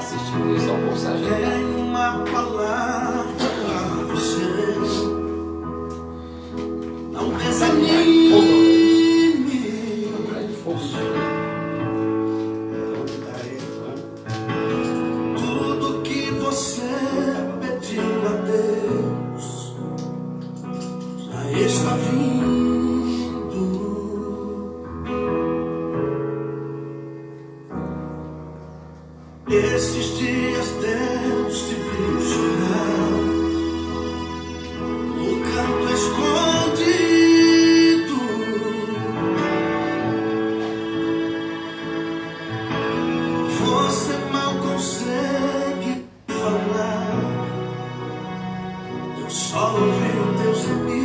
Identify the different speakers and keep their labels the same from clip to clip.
Speaker 1: assistindo isso ao Bolsagem.
Speaker 2: Tem uma palavra pra você. Não desanime. Tudo que você pediu a Deus já está vindo. Esses dias Deus te viu chorar no canto escondido. Você mal consegue falar, eu só ouvi o teu gemido.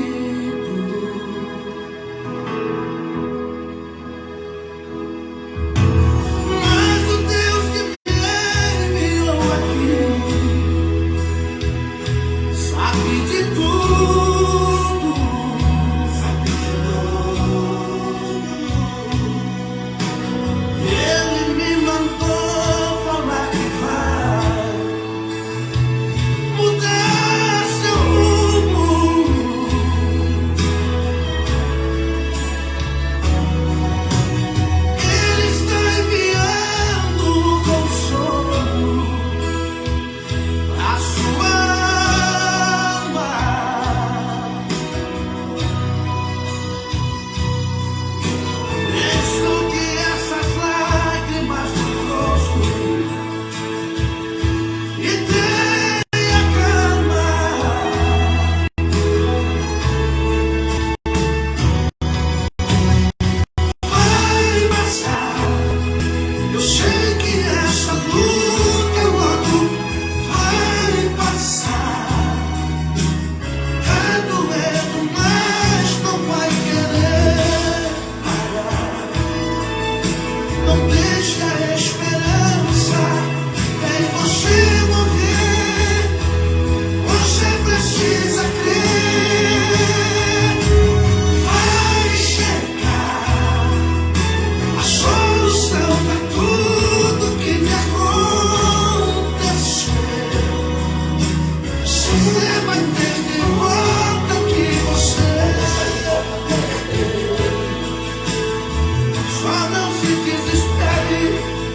Speaker 2: Só não se desespere.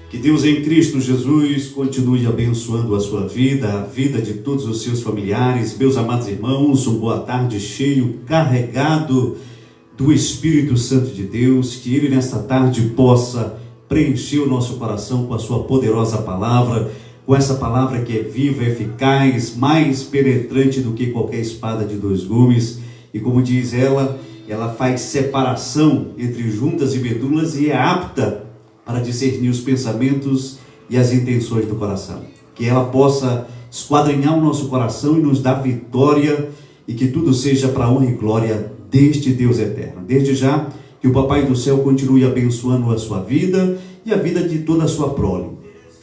Speaker 1: Que Deus em Cristo Jesus continue abençoando a sua vida, a vida de todos os seus familiares. Meus amados irmãos, uma boa tarde cheio, carregado do Espírito Santo de Deus. Que Ele nesta tarde possa preencher o nosso coração com a sua poderosa palavra, com essa palavra que é viva, eficaz, mais penetrante do que qualquer espada de dois gumes. E como diz ela faz separação entre juntas e medulas e é apta para discernir os pensamentos e as intenções do coração. Que ela possa esquadrinhar o nosso coração e nos dar vitória, e que tudo seja para a honra e glória deste Deus eterno. Desde já, que o Papai do Céu continue abençoando a sua vida e a vida de toda a sua prole.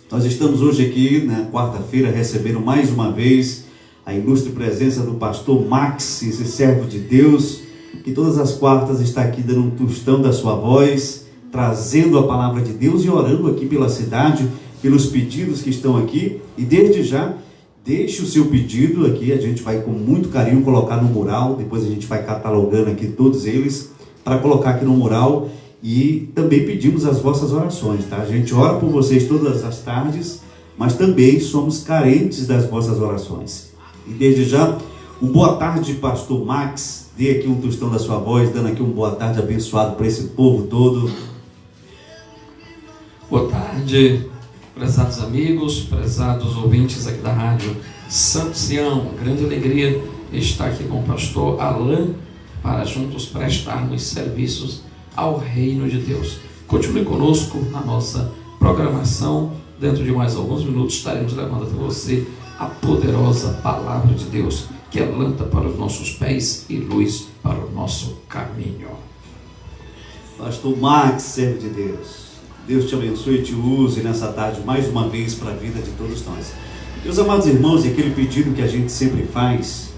Speaker 1: Nós estamos hoje aqui, na quarta-feira, recebendo mais uma vez a ilustre presença do pastor Max, esse servo de Deus, que todas as quartas está aqui dando um tostão da sua voz, trazendo a palavra de Deus e orando aqui pela cidade, pelos pedidos que estão aqui. E desde já, deixe o seu pedido aqui, a gente vai com muito carinho colocar no mural, depois a gente vai catalogando aqui todos eles, para colocar aqui no mural. E também pedimos as vossas orações, tá? A gente ora por vocês todas as tardes, mas também somos carentes das vossas orações. E desde já, um boa tarde, pastor Max. Dê aqui um tostão da sua voz, dando aqui um boa tarde abençoado para esse povo todo.
Speaker 3: Boa tarde, prezados amigos, prezados ouvintes aqui da Rádio Santo Sião. Grande alegria estar aqui com o pastor Alain para juntos prestarmos serviços ao reino de Deus. Continue conosco na nossa programação. Dentro de mais alguns minutos estaremos levando até você a poderosa palavra de Deus, que é lâmpada para os nossos pés e luz para o nosso caminho.
Speaker 1: Pastor Max, servo de Deus, Deus te abençoe e te use nessa tarde mais uma vez para a vida de todos nós. Meus amados irmãos, e aquele pedido que a gente sempre faz: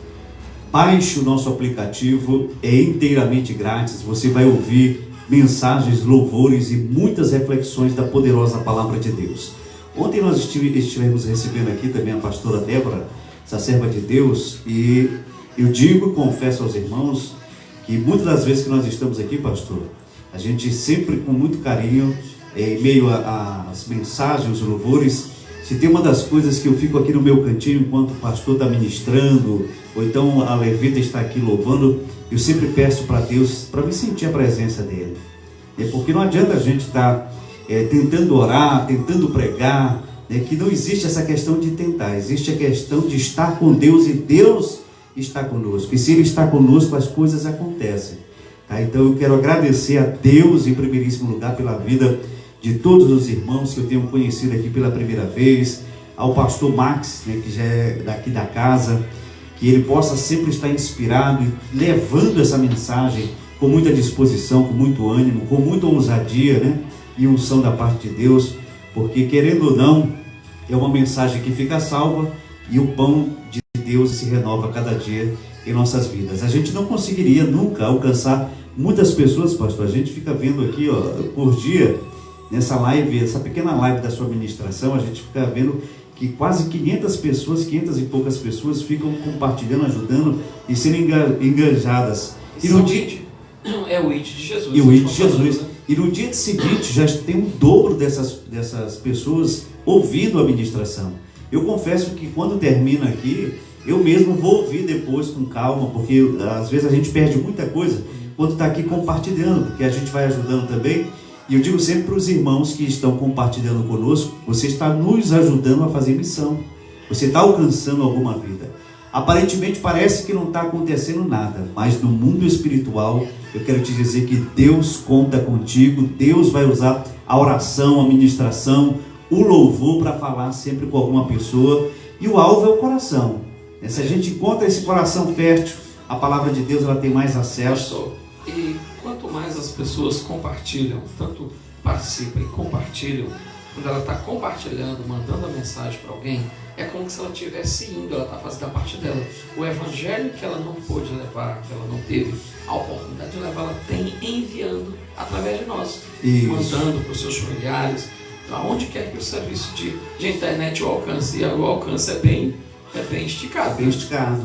Speaker 1: baixe o nosso aplicativo, é inteiramente grátis. Você vai ouvir mensagens, louvores e muitas reflexões da poderosa palavra de Deus. Ontem nós estivemos recebendo aqui também a pastora Débora, essa serva de Deus, e eu confesso aos irmãos, que muitas das vezes que nós estamos aqui, pastor, a gente sempre com muito carinho, em meio às mensagens, os louvores, se tem uma das coisas que eu fico aqui no meu cantinho enquanto o pastor está ministrando, ou então a levita está aqui louvando, eu sempre peço para Deus, para me sentir a presença dele. Porque não adianta a gente estar tentando orar, tentando pregar, que não existe essa questão de tentar, existe a questão de estar com Deus, e Deus está conosco, e se Ele está conosco, as coisas acontecem. Tá? Então eu quero agradecer a Deus em primeiríssimo lugar pela vida de todos os irmãos que eu tenho conhecido aqui pela primeira vez, ao pastor Max, que já é daqui da casa, que ele possa sempre estar inspirado e levando essa mensagem com muita disposição, com muito ânimo, com muita ousadia, e unção da parte de Deus, porque querendo ou não, é uma mensagem que fica salva, e o pão de Deus se renova cada dia em nossas vidas. A gente não conseguiria nunca alcançar muitas pessoas, pastor. A gente fica vendo aqui, por dia, nessa live, essa pequena live da sua ministração, a gente fica vendo que quase 500 pessoas, 500 e poucas pessoas ficam compartilhando, ajudando e sendo engajadas. E no dia...
Speaker 3: É o ID de Jesus.
Speaker 1: E o ID de Jesus. E no dia seguinte já tem um dobro dessas pessoas ouvindo a ministração. Eu confesso que quando termina aqui, eu mesmo vou ouvir depois com calma, porque às vezes a gente perde muita coisa quando está aqui compartilhando, porque a gente vai ajudando também. E eu digo sempre para os irmãos que estão compartilhando conosco: você está nos ajudando a fazer missão, você está alcançando alguma vida. Aparentemente parece que não está acontecendo nada, mas no mundo espiritual eu quero te dizer que Deus conta contigo. Deus vai usar a oração, a ministração, o louvor para falar sempre com alguma pessoa, e o alvo é o coração. Se a gente encontra esse coração fértil, a palavra de Deus ela tem mais acesso.
Speaker 3: E quanto mais as pessoas compartilham, tanto participam e compartilham, quando ela está compartilhando, mandando a mensagem para alguém, é como se ela estivesse indo, ela está fazendo a parte dela. O evangelho que ela não pôde levar, que ela não teve a oportunidade de levar, ela tem enviando através de nós. Isso. Mandando para os seus familiares, aonde quer que o serviço de internet o alcance. E o alcance é bem esticado.
Speaker 1: Bem esticado,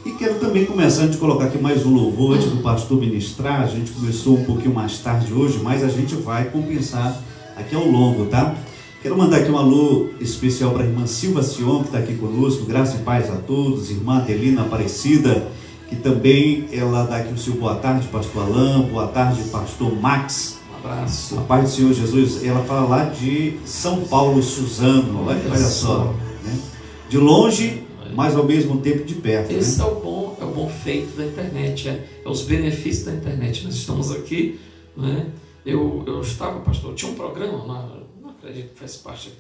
Speaker 1: E quero também começar, a gente colocar aqui mais um louvor antes do pastor ministrar. A gente começou um pouquinho mais tarde hoje, mas a gente vai compensar aqui ao longo, tá? Quero mandar aqui um alô especial para a irmã Silva Sion, que está aqui conosco. Graça e paz a todos. Irmã Adelina Aparecida, que também ela dá aqui o seu boa tarde, pastor Alain. Boa tarde, pastor Max.
Speaker 3: Um abraço.
Speaker 1: A paz do Senhor Jesus. Ela fala lá de São Paulo, Suzano. Olha só, né? De longe, mas ao mesmo tempo de perto.
Speaker 3: Esse
Speaker 1: né?
Speaker 3: é o bom feito da internet, é os benefícios da internet. Nós estamos aqui, né? Eu estava, pastor, tinha um programa, não acredito que faz parte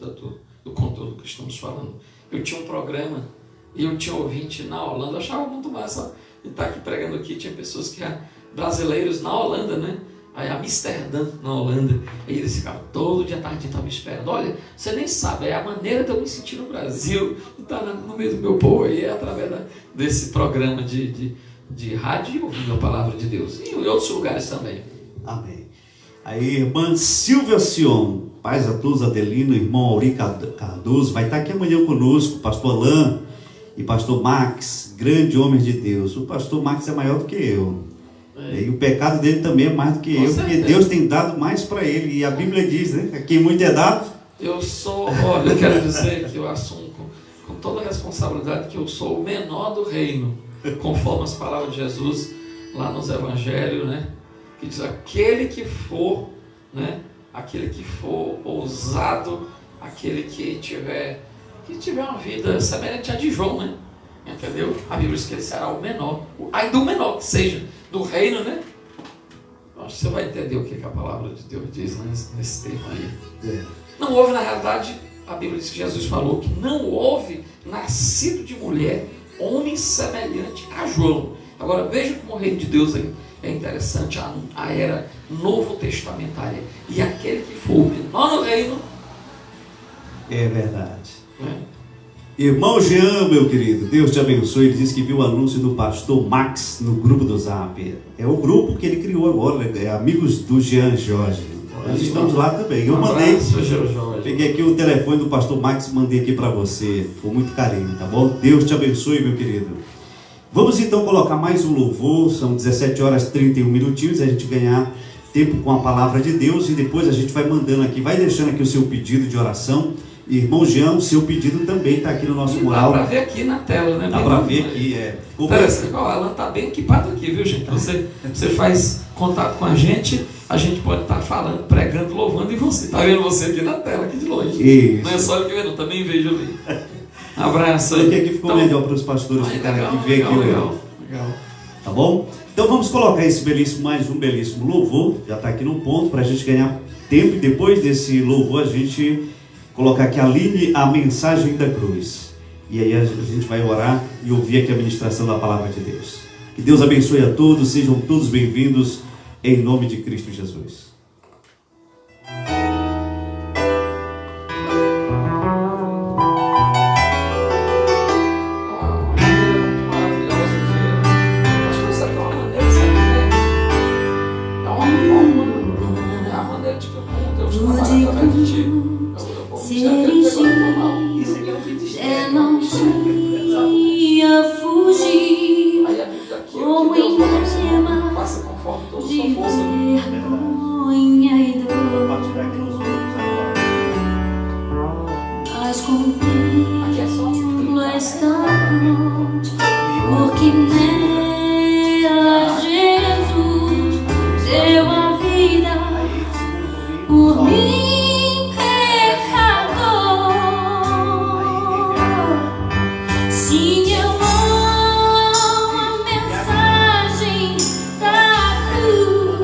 Speaker 3: do conteúdo que estamos falando. Eu tinha um programa e eu tinha ouvinte na Holanda, eu achava muito massa de estar aqui pregando aqui. Tinha pessoas que eram brasileiros na Holanda, né? Aí Amsterdã, na Holanda, e eles ficavam todo dia à tarde, estavam esperando. Olha, você nem sabe, é a maneira de eu me sentir no Brasil, de estar no meio do meu povo aí, é através desse programa de rádio e ouvindo a palavra de Deus. E em outros lugares também.
Speaker 1: Amém. Aí, irmã Silvia Sion, paz a todos, Adelino, irmão Auri Cardoso, vai estar aqui amanhã conosco, pastor Alain e pastor Max, grande homem de Deus. O pastor Max é maior do que eu. E o pecado dele também é mais do que eu, porque Deus tem dado mais para ele. E a Bíblia diz, né? Quem muito é dado.
Speaker 3: Eu quero dizer que eu assumo com toda a responsabilidade que eu sou o menor do reino, conforme as palavras de Jesus lá nos Evangelhos, né? Que diz: aquele que for, né? Aquele que for ousado, aquele que tiver uma vida semelhante à de João, né? Entendeu? A Bíblia diz que ele será o menor, ainda o menor que seja do reino, né? Acho que você vai entender o que a palavra de Deus diz, né, nesse termo aí. Não houve, na realidade, a Bíblia diz que Jesus falou que não houve nascido de mulher homem semelhante a João. Agora veja como o reino de Deus é interessante, a era novo testamentária. E aquele que for o menor no reino...
Speaker 1: É verdade. Irmão Jean, meu querido, Deus te abençoe. Ele disse que viu o anúncio do pastor Max no grupo do Zap. É o grupo que ele criou agora, é Amigos do Jean Jorge. Nós estamos lá também. Eu mandei, peguei aqui o telefone do pastor Max e mandei aqui para você, com muito carinho, tá bom? Deus te abençoe, meu querido. Vamos então colocar mais um louvor, são 17 horas e 31 minutinhos, a gente ganhar tempo com a palavra de Deus, e depois a gente vai mandando aqui, vai deixando aqui o seu pedido de oração. Irmão Jean, o seu pedido também está aqui no nosso mural.
Speaker 3: Dá para ver aqui na tela, né?
Speaker 1: Dá para ver aqui,
Speaker 3: Interessante, o Alan está bem equipado aqui, viu, gente? Você faz contato com a gente pode estar falando, pregando, louvando, e você está vendo você aqui na tela, aqui de longe.
Speaker 1: Isso.
Speaker 3: Não é só ele que vê, não, também vejo ali. Abraço.
Speaker 1: Olha que aqui ficou melhor para os pastores ficarem aqui, ver aqui.
Speaker 3: Legal.
Speaker 1: Tá bom? Então vamos colocar mais um belíssimo louvor, já está aqui no ponto, para a gente ganhar tempo, e depois desse louvor a gente colocar aqui a mensagem da cruz. E aí a gente vai orar e ouvir aqui a ministração da palavra de Deus. Que Deus abençoe a todos, sejam todos bem-vindos em nome de Cristo Jesus.
Speaker 4: Sim, eu amo a mensagem da cruz.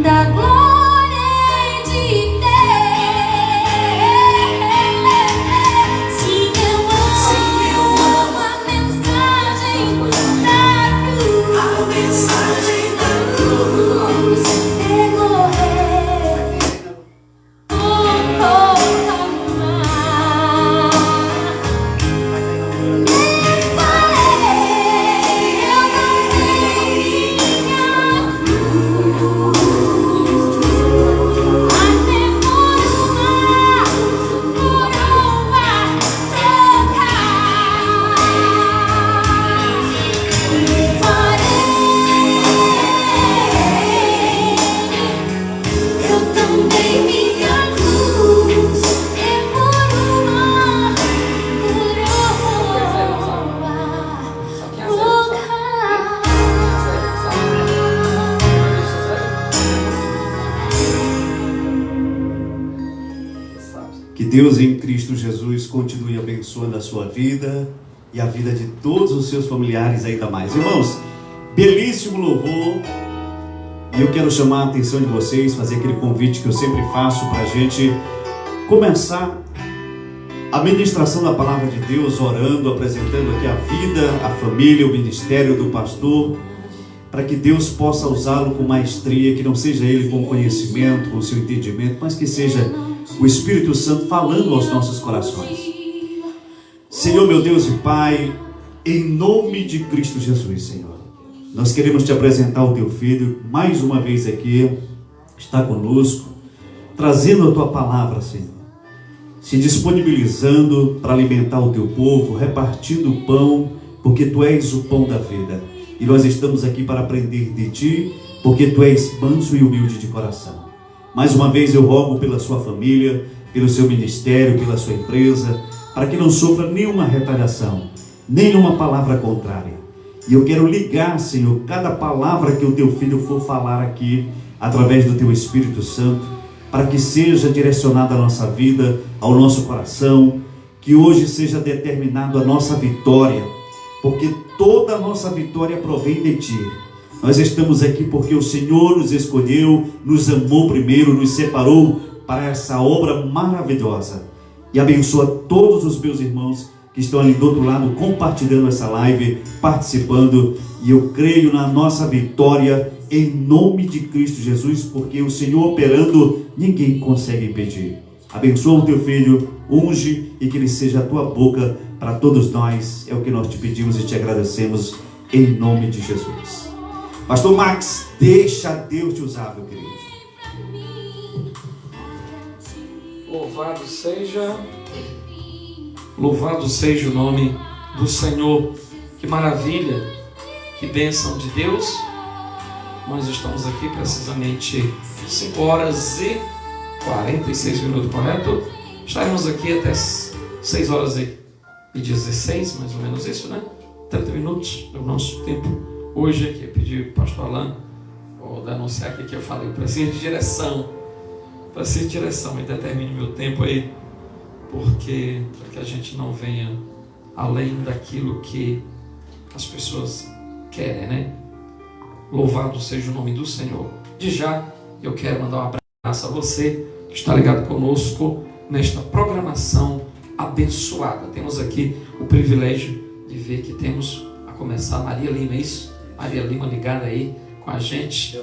Speaker 4: da glória de Deus. Sim, eu amo a mensagem da cruz. A mensagem da cruz é morrer por amar. Nem falei, eu não tenho minha cruz, mas demora por uma trocar. Eu também minha cruz é por uma
Speaker 1: Que Deus em Cristo Jesus continue abençoando a sua vida e a vida de todos os seus familiares ainda mais. Irmãos, belíssimo louvor. E eu quero chamar a atenção de vocês, fazer aquele convite que eu sempre faço para a gente começar a ministração da palavra de Deus, orando, apresentando aqui a vida, a família, o ministério do pastor, para que Deus possa usá-lo com maestria, que não seja ele com conhecimento, com seu entendimento, mas que seja o Espírito Santo falando aos nossos corações. Senhor, meu Deus e Pai, em nome de Cristo Jesus, Senhor, nós queremos te apresentar o teu filho, mais uma vez aqui, está conosco, trazendo a tua palavra, Senhor, se disponibilizando para alimentar o teu povo, repartindo o pão, porque tu és o pão da vida. E nós estamos aqui para aprender de ti, porque tu és manso e humilde de coração. Mais uma vez eu rogo pela sua família, pelo seu ministério, pela sua empresa, para que não sofra nenhuma retaliação, nenhuma palavra contrária. E eu quero ligar, Senhor, cada palavra que o teu filho for falar aqui, através do teu Espírito Santo, para que seja direcionada a nossa vida, ao nosso coração, que hoje seja determinado a nossa vitória, porque toda a nossa vitória provém de ti. Nós estamos aqui porque o Senhor nos escolheu, nos amou primeiro, nos separou para essa obra maravilhosa. E abençoa todos os meus irmãos que estão ali do outro lado, compartilhando essa live, participando. E eu creio na nossa vitória, em nome de Cristo Jesus, porque o Senhor operando, ninguém consegue impedir. Abençoa o teu filho, unge e que ele seja a tua boca para todos nós. É o que nós te pedimos e te agradecemos, em nome de Jesus. Pastor Max, deixa Deus te usar, meu querido.
Speaker 3: Louvado seja o nome do Senhor. Que maravilha, que bênção de Deus. Nós estamos aqui precisamente 5 horas e 46 minutos, correto? Estaremos aqui até 6 horas e 16, mais ou menos isso, né? 30 minutos é o nosso tempo hoje aqui. Eu pedi para o pastor Alan, vou denunciar aqui que eu falei, preciso de direção, e determine meu tempo aí, porque para que a gente não venha além daquilo que as pessoas querem, né? Louvado seja o nome do Senhor. De já, eu quero mandar um abraço a você que está ligado conosco nesta programação abençoada. Temos aqui o privilégio de ver que temos a começar Maria Lima, é isso? Maria Lima ligada aí com a gente.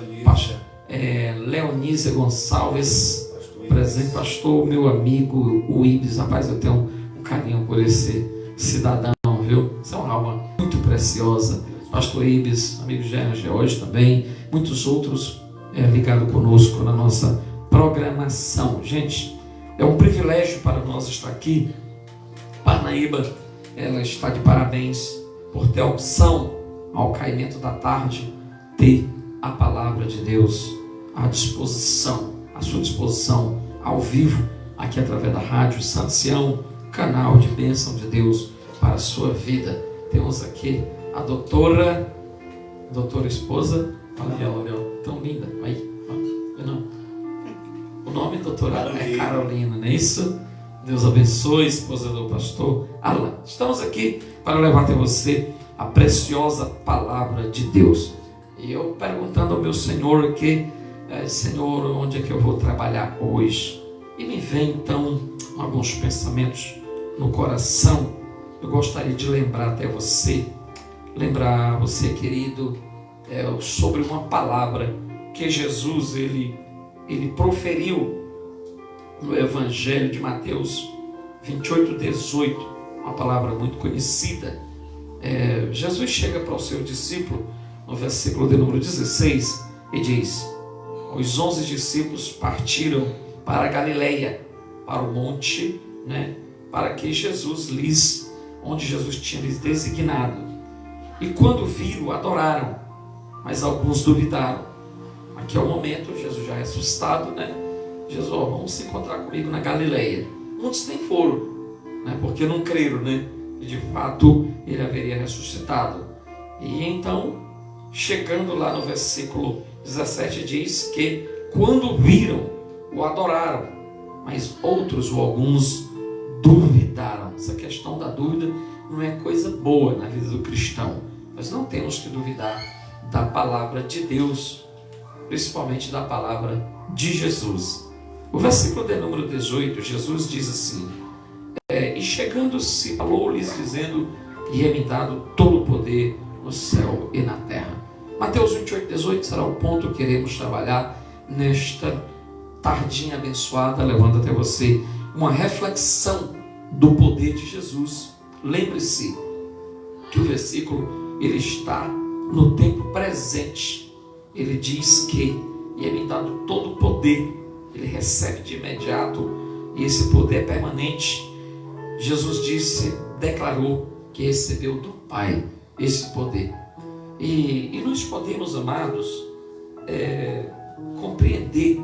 Speaker 3: Leonísia Gonçalves, presente, pastor, meu amigo, o Ibis. Rapaz, eu tenho um carinho por esse cidadão, viu? Você é uma alma muito preciosa. Pastor Ibis, amigo George também, muitos outros ligados conosco na nossa programação. Gente, é um privilégio para nós estar aqui. Parnaíba, ela está de parabéns por ter a opção, ao caimento da tarde, ter a palavra de Deus à disposição, à sua disposição, ao vivo, aqui através da Rádio Santo Sião, canal de bênção de Deus para a sua vida. Temos aqui a doutora esposa, olha, tão linda, aí, não. O nome, doutora, é Carolina, não é isso? Deus abençoe, esposa do pastor Alan. Estamos aqui para levar até você a preciosa palavra de Deus. E eu perguntando ao meu Senhor aqui, Senhor, onde é que eu vou trabalhar hoje? E me vem então alguns pensamentos no coração. Eu gostaria de lembrar você, querido, sobre uma palavra que Jesus ele proferiu no Evangelho de Mateus 28:18, uma palavra muito conhecida. Jesus chega para o seu discípulo no versículo de número 16 e diz: os 11 discípulos partiram para a Galileia, para o monte, para que onde Jesus tinha lhes designado. E quando viram, adoraram, mas alguns duvidaram. Aqui é o momento, Jesus já é assustado, Jesus, vamos se encontrar comigo na Galileia. Muitos nem foram, porque não creram, e de fato ele haveria ressuscitado. E então, chegando lá no versículo 17, diz que quando viram, o adoraram, mas outros ou alguns duvidaram. Essa questão da dúvida não é coisa boa na vida do cristão. Nós não temos que duvidar da palavra de Deus, principalmente da palavra de Jesus. O versículo de número 18, Jesus diz assim: e chegando-se, falou-lhes dizendo: e é-me dado todo o poder no céu e na terra. Mateus 28:18 será o ponto que queremos trabalhar nesta tardinha abençoada, levando até você uma reflexão do poder de Jesus. Lembre-se que o versículo ele está no tempo presente. Ele diz que e é-me dado todo o poder. Ele recebe de imediato e esse poder é permanente. Jesus declarou que recebeu do Pai esse poder. E nós podemos, amados, compreender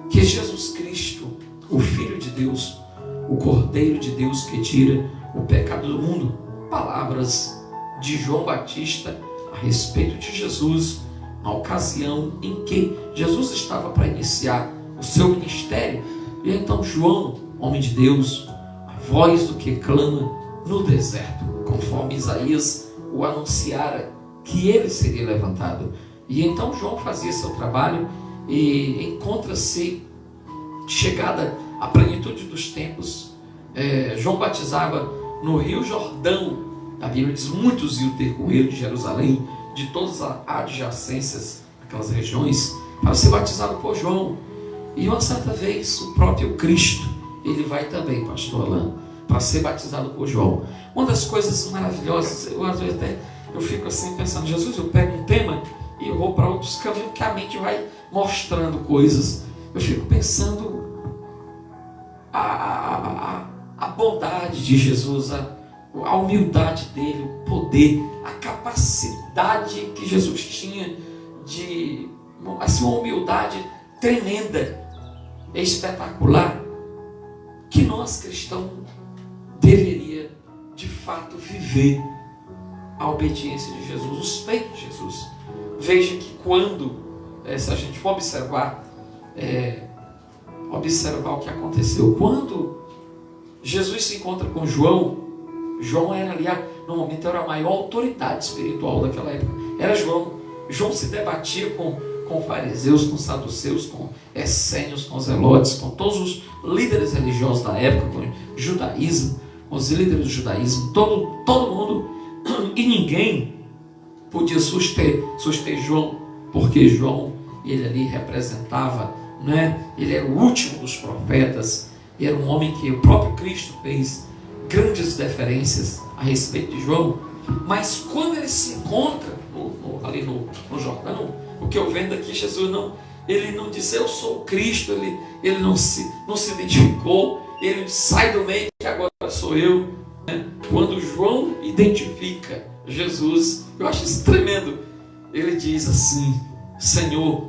Speaker 3: que Jesus Cristo, o Filho de Deus, o Cordeiro de Deus que tira o pecado do mundo, palavras de João Batista a respeito de Jesus, na ocasião em que Jesus estava para iniciar o seu ministério. E então João, homem de Deus, a voz do que clama no deserto, conforme Isaías o anunciara que ele seria levantado. E então João fazia seu trabalho e encontra-se chegada à plenitude dos tempos. João batizava no Rio Jordão. A Bíblia diz: muitos iam ter com ele de Jerusalém, de todas as adjacências, aquelas regiões, para ser batizado por João. E uma certa vez o próprio Cristo, ele vai também, pastor Alain, para ser batizado por João. Uma das coisas maravilhosas, às vezes eu fico assim pensando: Jesus, eu pego um tema e eu vou para outros caminhos, que a mente vai mostrando coisas. Eu fico pensando a bondade de Jesus, a humildade dele, o poder, a capacidade que Jesus tinha de, assim, uma humildade tremenda, espetacular, que nós cristãos deveria de fato viver a obediência de Jesus, os feitos de Jesus. Veja que quando, se a gente for observar o que aconteceu, quando Jesus se encontra com João era ali, no momento, era a maior autoridade espiritual daquela época, era João se debatia com fariseus, com saduceus, com essênios, com zelotes, com todos os líderes religiosos da época, com o judaísmo, com os líderes do judaísmo, todo mundo, e ninguém podia suster João, porque João, ele ali representava, ele era o último dos profetas, e era um homem que o próprio Cristo fez grandes deferências a respeito de João. Mas quando ele se encontra ali no Jordão, o que eu vendo aqui, Jesus ele não disse: eu sou o Cristo, ele não se identificou, ele sai do meio, que agora sou eu. Quando João identifica Jesus, eu acho isso tremendo. Ele diz assim: Senhor,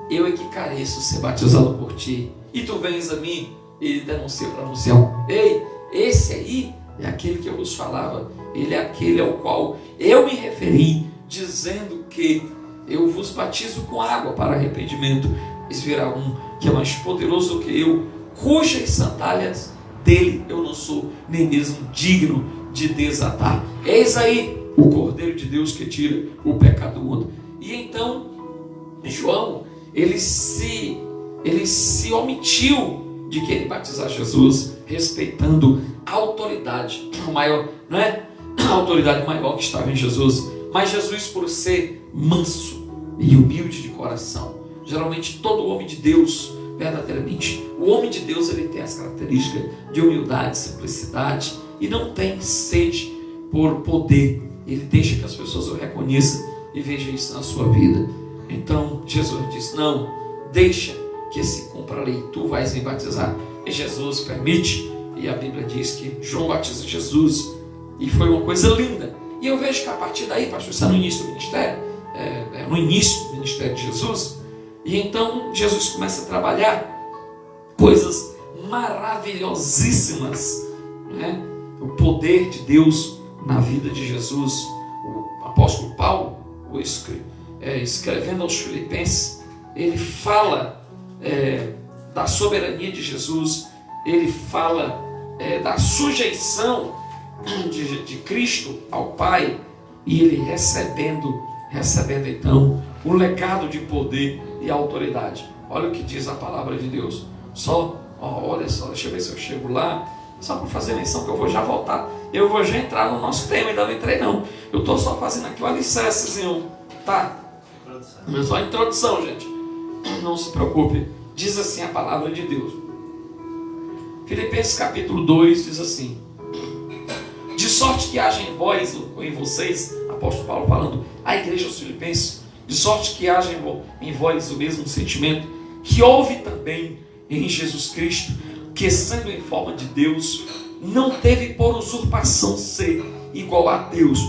Speaker 3: eu é que careço ser batizado por ti, e tu vens a mim. Ele denuncia para anunciar: ei, esse aí é aquele que eu vos falava, ele é aquele ao qual eu me referi, dizendo que eu vos batizo com água para arrependimento, mas virá um que é mais poderoso do que eu, cujas sandálias dele eu não sou nem mesmo digno de desatar. Eis aí o Cordeiro de Deus que tira o pecado do mundo. E então João, ele se omitiu de querer batizar Jesus, respeitando a autoridade maior, não é? A autoridade maior que estava em Jesus. Mas Jesus, por ser manso e humilde de coração, geralmente todo homem de Deus, verdadeiramente, o homem de Deus, ele tem as características de humildade, simplicidade e não tem sede por poder. Ele deixa que as pessoas o reconheçam e vejam isso na sua vida. Então Jesus diz: não, deixa que se cumpra a lei, tu vais me batizar. E Jesus permite, e a Bíblia diz que João batiza Jesus, e foi uma coisa linda. E eu vejo que a partir daí, pastor, está no início do ministério, no início do ministério de Jesus, e então Jesus começa a trabalhar coisas maravilhosíssimas, né? O poder de Deus na vida de Jesus. O apóstolo Paulo, escrevendo aos Filipenses, ele fala da soberania de Jesus, ele fala da sujeição de Cristo ao Pai, e ele recebendo então o legado de poder e autoridade. Olha o que diz a palavra de Deus. Olha só, deixa eu ver se eu chego lá, só para fazer menção, que eu vou já voltar. Eu vou já entrar no nosso tema, ainda não entrei não. Eu estou só fazendo aqui o alicercezinho, tá? Mas só a introdução, gente. Não se preocupe. Diz assim a palavra de Deus. Filipenses capítulo 2 diz assim: de sorte que haja em vós ou em vocês, apóstolo Paulo falando à igreja dos Filipenses, de sorte que haja em vós o mesmo sentimento que houve também em Jesus Cristo, que sendo em forma de Deus, não teve por usurpação ser igual a Deus,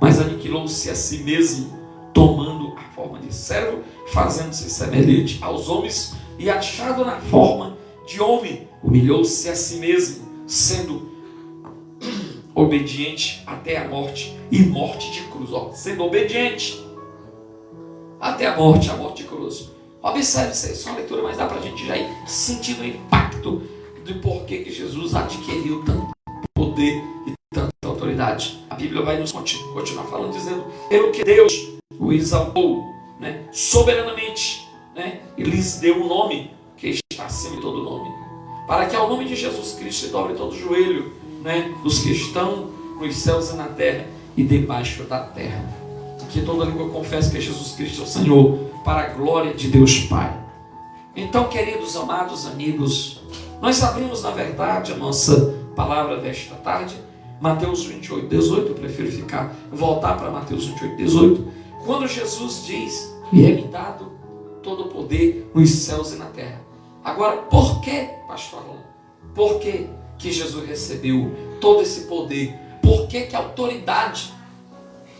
Speaker 3: mas aniquilou-se a si mesmo, tomando a forma de servo, fazendo-se semelhante aos homens, e achado na forma de homem, humilhou-se a si mesmo, sendo obediente até a morte, e morte de cruz. Sendo obediente até a morte de cruz. Observe, isso é uma leitura, mas dá para a gente já ir sentindo o impacto do porquê que Jesus adquiriu tanto poder e tanta autoridade. A Bíblia vai nos continuar falando, dizendo: pelo que Deus o exaltou, né, soberanamente, né, e lhes deu um nome que está acima de todo nome, para que ao nome de Jesus Cristo se dobre todo o joelho, né, dos que estão nos céus e na terra e debaixo da terra, que toda língua confesse que Jesus Cristo é o Senhor, para a glória de Deus Pai. Então, queridos, amados amigos, nós abrimos na verdade a nossa palavra desta tarde, Mateus 28, 18, eu prefiro voltar para Mateus 28, 18, quando Jesus diz: e é-me dado todo o poder nos céus e na terra. Agora, por que, pastor Alan? Por que Jesus recebeu todo esse poder? Por que a autoridade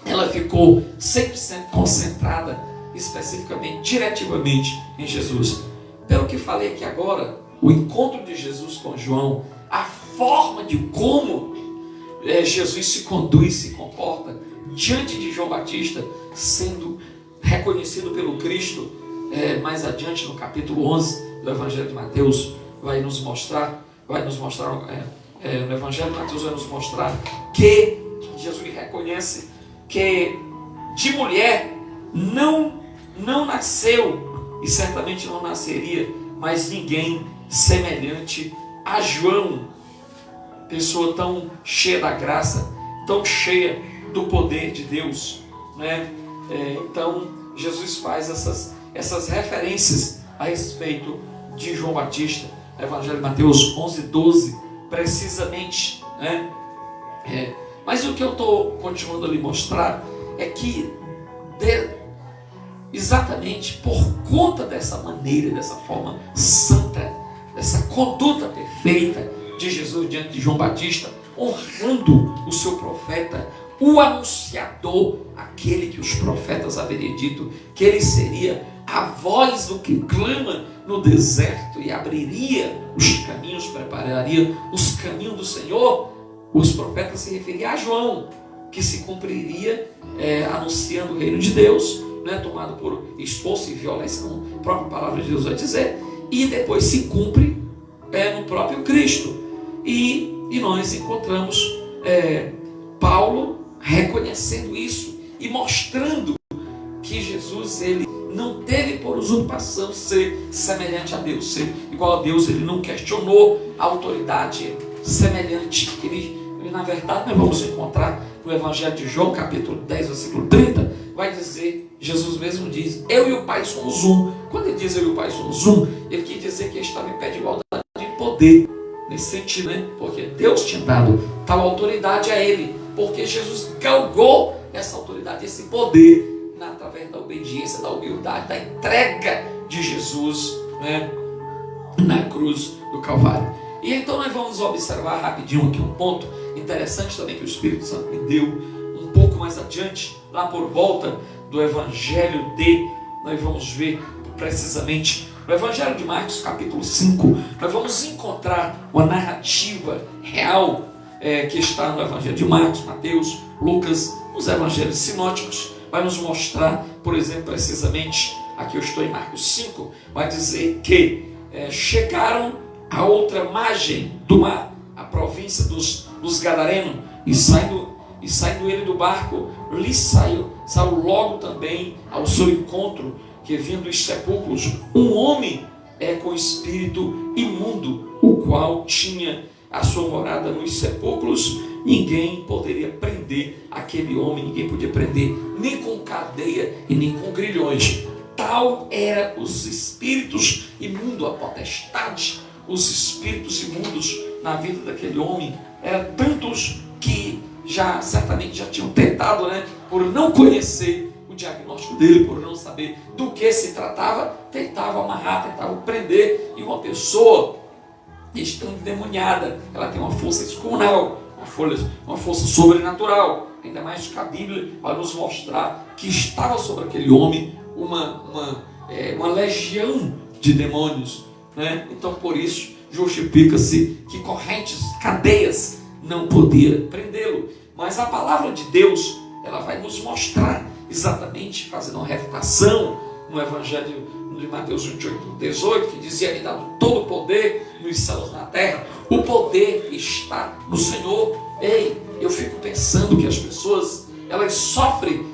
Speaker 3: ela ficou 100% concentrada, especificamente, diretivamente em Jesus? Pelo que falei aqui agora, o encontro de Jesus com João, a forma de como Jesus se conduz, se comporta diante de João Batista, sendo reconhecido pelo Cristo, mais adiante no capítulo 11 do Evangelho de Mateus, vai nos mostrar no Evangelho de Mateus vai nos mostrar que Jesus reconhece que de mulher não nasceu, e certamente não nasceria mais ninguém semelhante a João, pessoa tão cheia da graça, tão cheia do poder de Deus, né? Então Jesus faz essas referências a respeito de João Batista, Evangelho de Mateus 11, 12, precisamente, né? Mas o que eu estou continuando a lhe mostrar é que exatamente por conta dessa maneira, dessa forma santa, dessa conduta perfeita de Jesus diante de João Batista, honrando o seu profeta, o anunciador, aquele que os profetas haveriam dito que ele seria a voz do que clama no deserto e abriria os caminhos, prepararia os caminhos do Senhor. Os profetas se referiam a João, que se cumpriria anunciando o reino de Deus, né, tomado por esforço e violência, como a própria palavra de Deus vai dizer, e depois se cumpre no próprio Cristo. E nós encontramos Paulo reconhecendo isso e mostrando que Jesus ele não teve por usurpação, ser semelhante a Deus, ser igual a Deus. Ele não questionou a autoridade semelhante. Ele, na verdade, nós vamos encontrar no Evangelho de João, capítulo 10, versículo 30, vai dizer, Jesus mesmo diz, eu e o Pai somos um. Quando ele diz eu e o Pai somos um, ele quer dizer que ele estava em pé de igualdade de poder, nesse sentido, né? Porque Deus tinha dado tal autoridade a ele, porque Jesus galgou essa autoridade, esse poder, através da obediência, da humildade, da entrega de Jesus, né, na cruz do Calvário. E então nós vamos observar rapidinho aqui um ponto interessante também que o Espírito Santo me deu um pouco mais adiante, lá por volta do Evangelho nós vamos ver precisamente no Evangelho de Marcos, capítulo 5, nós vamos encontrar uma narrativa real que está no Evangelho de Marcos, Mateus, Lucas, os Evangelhos sinóticos. Vai nos mostrar, por exemplo, precisamente, aqui eu estou em Marcos 5, vai dizer que chegaram a outra margem do mar, a província dos Gadarenos, e saindo ele do barco, lhe saiu logo também ao seu encontro, que vindo dos sepulcros, um homem com espírito imundo, o qual tinha a sua morada nos sepulcros. Ninguém poderia prender aquele homem, ninguém podia prender nem com cadeia e nem com grilhões. Tal era os espíritos imundos, a potestade, os espíritos imundos na vida daquele homem. Eram tantos que certamente já tinham tentado, né, por não conhecer o diagnóstico dele, por não saber do que se tratava, tentavam amarrar, tentavam prender. E uma pessoa estando endemoniada, ela tem uma força descomunal, uma força sobrenatural, ainda mais que a Bíblia vai nos mostrar que estava sobre aquele homem uma legião de demônios, né? Então por isso justifica-se que correntes, cadeias não podia prendê-lo, mas a palavra de Deus, ela vai nos mostrar exatamente, fazendo uma refutação no Evangelho de Mateus 28, 18, que dizia, ele dado todo o poder nos céus e na terra. O poder está no Senhor. Ei, eu fico pensando que as pessoas, elas sofrem,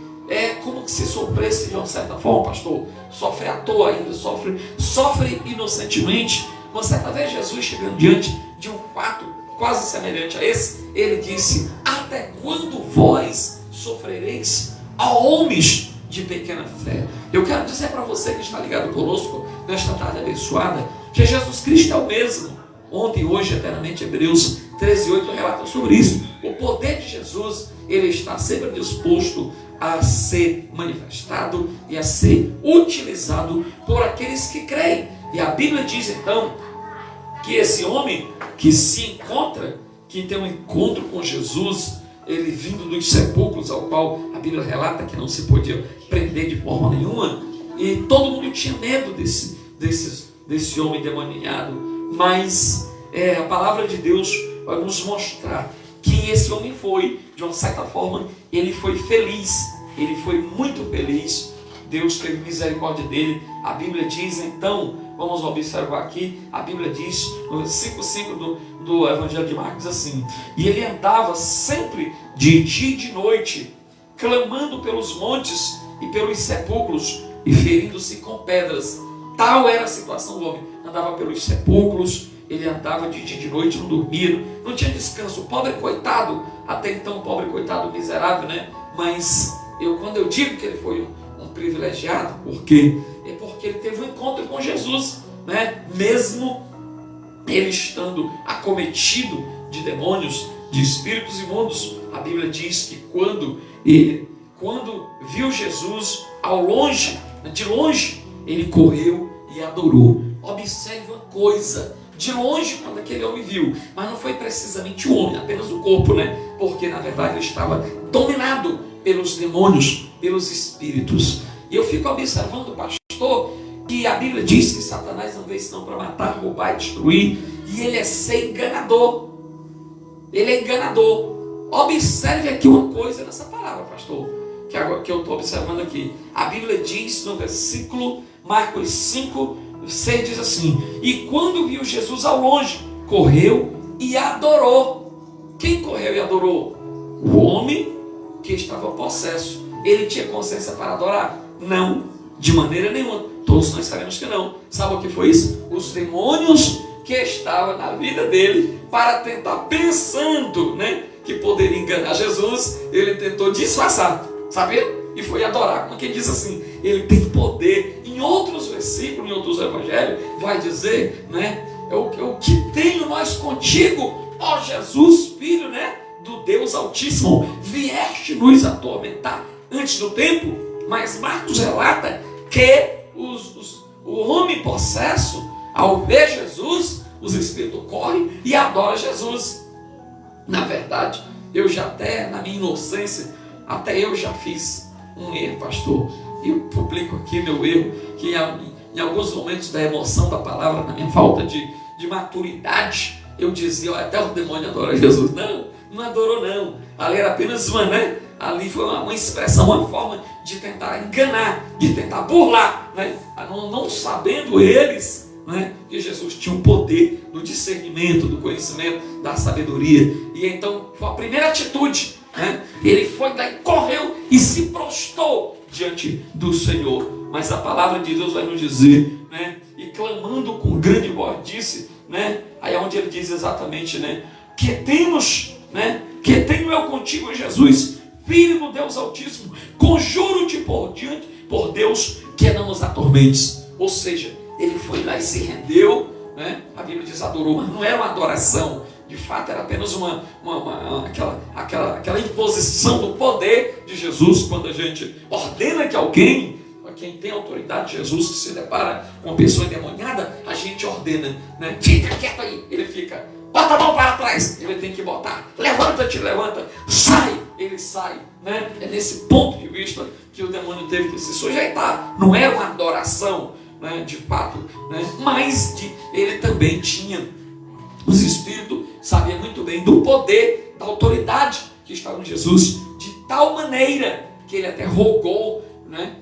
Speaker 3: como que se sofresse de uma certa forma, pastor, sofre à toa ainda, sofre inocentemente. Uma certa vez Jesus, chegando diante de um fato quase semelhante a esse, ele disse, até quando vós sofrereis a homens de pequena fé? Eu quero dizer para você que está ligado conosco nesta tarde abençoada, que Jesus Cristo é o mesmo, ontem, hoje, eternamente. Hebreus 13:8 relata sobre isso. O poder de Jesus, ele está sempre disposto a ser manifestado e a ser utilizado por aqueles que creem. E a Bíblia diz então que esse homem que se encontra, que tem um encontro com Jesus, ele vindo dos sepulcros, ao qual a Bíblia relata que não se podia prender de forma nenhuma, e todo mundo tinha medo desse homem demoniado, mas a palavra de Deus vai nos mostrar que esse homem foi, de uma certa forma, ele foi feliz, ele foi muito feliz. Deus teve misericórdia dele. A Bíblia diz então, vamos observar aqui, a Bíblia diz no 5:5 do Evangelho de Marcos assim, e ele andava sempre de dia e de noite, clamando pelos montes e pelos sepulcros e ferindo-se com pedras. Tal era a situação do homem, andava pelos sepulcros, ele andava de dia e de noite, não dormia, não tinha descanso. O pobre coitado, até então pobre coitado miserável, né? Mas quando eu digo que ele foi um privilegiado, porque ele teve um encontro com Jesus, né? Mesmo ele estando acometido de demônios, de espíritos imundos, a Bíblia diz que quando viu Jesus de longe, ele correu e adorou. Observe uma coisa, de longe quando aquele homem viu, mas não foi precisamente o homem, apenas o corpo, né? Porque na verdade ele estava dominado pelos demônios, pelos espíritos. E eu fico observando, pastor, que a Bíblia diz que Satanás não veio senão para matar, roubar e destruir, e ele é ser enganador. Ele é enganador. Observe aqui uma coisa nessa palavra, pastor, que eu estou observando aqui. A Bíblia diz no versículo Marcos 5:6 diz assim, e quando viu Jesus ao longe, correu e adorou. Quem correu e adorou? O homem que estava possesso. Ele tinha consciência para adorar? Não, de maneira nenhuma. Todos nós sabemos que não. Sabe o que foi isso? Os demônios que estavam na vida dele para tentar, pensando, né, que poderia enganar Jesus, ele tentou disfarçar, sabe? E foi adorar. Como quem diz assim, ele tem poder. Em outros versículos, em outros evangelhos, vai dizer, né, o que tenho nós contigo, ó Jesus, filho, né, do Deus Altíssimo, vieste nos atormentar antes do tempo. Mas Marcos relata que o homem possesso, ao ver Jesus, os espíritos correm e adoram Jesus. Na verdade, eu já até, na minha inocência, até eu já fiz um erro, pastor. E eu publico aqui meu erro, que em alguns momentos da emoção da palavra, na minha falta de maturidade, eu dizia, ó, até o demônio adora Jesus. Não adorou não. Ali era apenas uma, né? Ali foi uma expressão, uma forma de tentar enganar, de tentar burlar, né? Não sabendo eles, né, que Jesus tinha o poder do discernimento, do conhecimento, da sabedoria. E então foi a primeira atitude, né? Ele foi daí, correu e se prostrou diante do Senhor. Mas a palavra de Deus vai nos dizer, né, e clamando com grande voz disse, né, aí é onde ele diz exatamente, né, que temos, né, que tenho eu contigo, Jesus, Filho do Deus Altíssimo, conjuro-te por Deus que não nos atormentes. Ou seja, ele foi lá e se rendeu, né? A Bíblia diz adorou, mas não era uma adoração, de fato era apenas aquela imposição do poder de Jesus. Quando a gente ordena que alguém, quem tem autoridade, Jesus, que se depara com uma pessoa endemoniada, a gente ordena, né? Fica quieto aí, ele fica, bota a mão para trás, ele tem que botar, levanta-te, levanta, sai, ele sai, né? É nesse ponto de vista que o demônio teve que se sujeitar. Não era uma adoração, né, de fato, né? Mas ele também tinha, os espíritos sabiam muito bem do poder, da autoridade que estava em Jesus, de tal maneira que ele até rogou, né,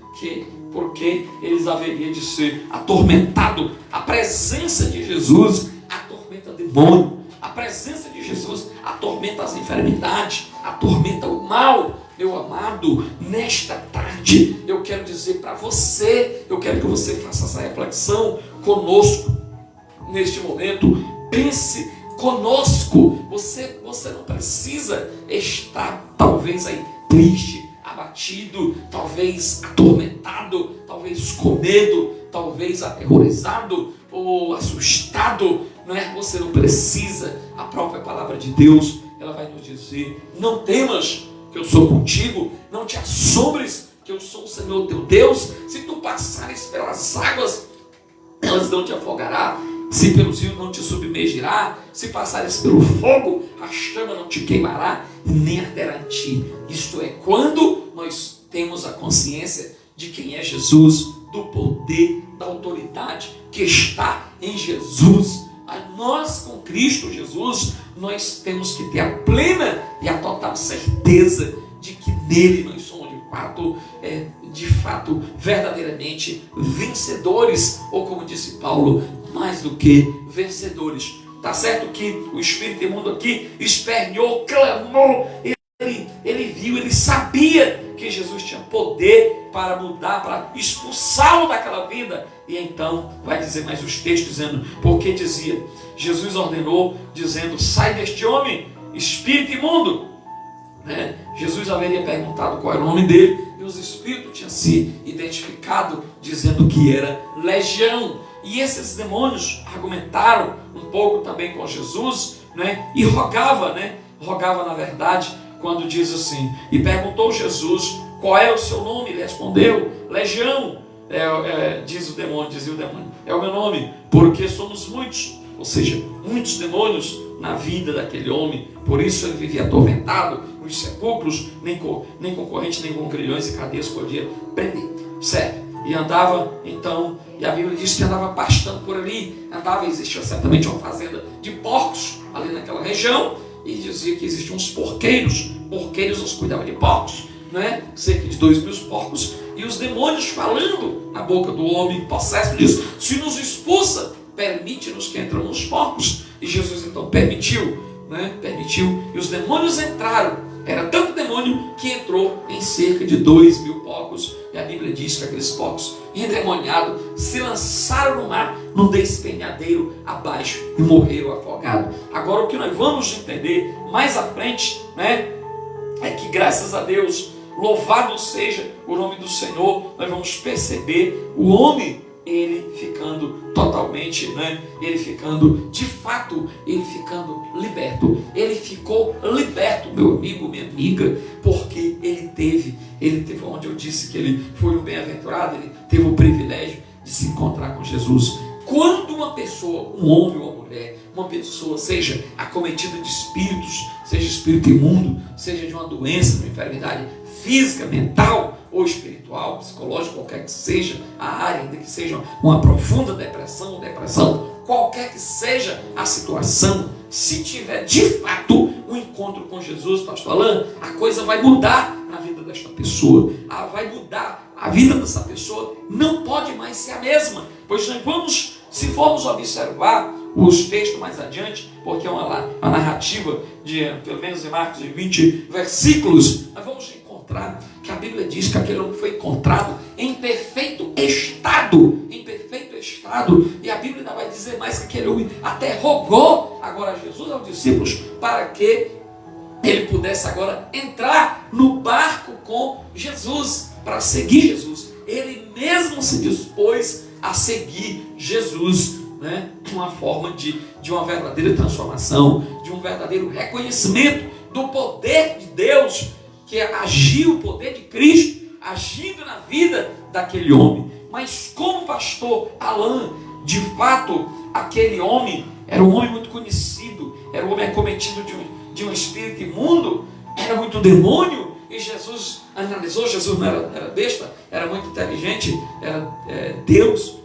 Speaker 3: porque eles haveriam de ser atormentados. A presença de Jesus atormenta o demônio. A presença de Jesus atormenta as enfermidades, atormenta o mal. Meu amado, nesta tarde eu quero dizer para você, eu quero que você faça essa reflexão conosco neste momento. Pense conosco. Você não precisa estar talvez aí triste, abatido, talvez atormentado, talvez com medo, talvez aterrorizado ou assustado, não é? Você não precisa. A própria palavra de Deus, ela vai nos dizer, não temas, que eu sou contigo, não te assombres, que eu sou o Senhor teu Deus. Se tu passares pelas águas, elas não te afogará. Se pelos rios não te submergirá. Se passares pelo fogo, a chama não te queimará, nem arderá em ti. Isto é, quando nós temos a consciência de quem é Jesus, do poder, da autoridade que está em Jesus. Nós, com Cristo Jesus, nós temos que ter a plena e a total certeza de que nele nós somos de fato, verdadeiramente vencedores, ou como disse Paulo, mais do que vencedores. Tá certo que o espírito imundo aqui esperneou, clamou, ele viu, ele sabia que Jesus tinha poder para mudar, para expulsá-lo daquela vida. E então vai dizer mais os textos dizendo, porque dizia, Jesus ordenou dizendo, sai deste homem, espírito imundo, né? Jesus haveria perguntado qual era o nome dele, e os espíritos tinham se identificado dizendo que era legião. E esses demônios argumentaram um pouco também com Jesus, né? E rogava na verdade, quando diz assim, e perguntou Jesus, qual é o seu nome? Ele respondeu, legião. Dizia o demônio, é o meu nome, porque somos muitos, ou seja, muitos demônios na vida daquele homem. Por isso ele vivia atormentado nos sepulcros, nem com correntes, nem com grilhões e cadeias podia prender, certo? E andava então, e a Bíblia diz que andava pastando por ali, existia certamente uma fazenda de porcos ali naquela região, e dizia que existiam uns porqueiros os cuidavam de porcos, né? Cerca de 2.000 porcos, e os demônios falando na boca do homem possesso diz, se nos expulsa, permite-nos que entramos nos porcos. E Jesus então permitiu, né? Permitiu, e os demônios entraram. Era tanto demônio demônio que entrou em cerca de 2.000 porcos. E a Bíblia diz que aqueles porcos endemoniados se lançaram no mar, no despenhadeiro abaixo, e morreram afogados. Agora, o que nós vamos entender mais à frente, né, é que, graças a Deus, louvado seja o nome do Senhor, nós vamos perceber o homem, ele ficando totalmente, né? Ele ficando, de fato, ele ficando liberto. Ele ficou liberto, meu amigo, minha amiga, porque ele teve, onde eu disse que ele foi um bem-aventurado, ele teve o privilégio de se encontrar com Jesus. Quando uma pessoa, um homem ou uma mulher, uma pessoa seja acometida de espíritos, seja espírito imundo, seja de uma doença, de uma enfermidade física, mental ou espiritual, psicológica, qualquer que seja a área, ainda que seja uma profunda depressão, qualquer que seja a situação, se tiver de fato um encontro com Jesus, pastor Alain, a coisa vai mudar na vida desta pessoa, vai mudar a vida dessa pessoa, não pode mais ser a mesma, pois nós vamos, se formos observar os textos mais adiante, porque é uma narrativa de, pelo menos em Marcos, de 20 versículos, nós vamos encontrar que a Bíblia diz que aquele homem foi encontrado em perfeito estado, e a Bíblia ainda vai dizer mais que aquele homem até rogou agora a Jesus, aos discípulos, para que ele pudesse agora entrar no barco com Jesus, para seguir Jesus. Ele mesmo se dispôs a seguir Jesus, né? De uma forma de uma verdadeira transformação, de um verdadeiro reconhecimento do poder de Deus, que agiu, o poder de Cristo agindo na vida daquele homem. Mas como pastor Alain, de fato, aquele homem era um homem muito conhecido, era um homem acometido de um espírito imundo, era muito demônio, e Jesus analisou, Jesus não era besta, era muito inteligente, era Deus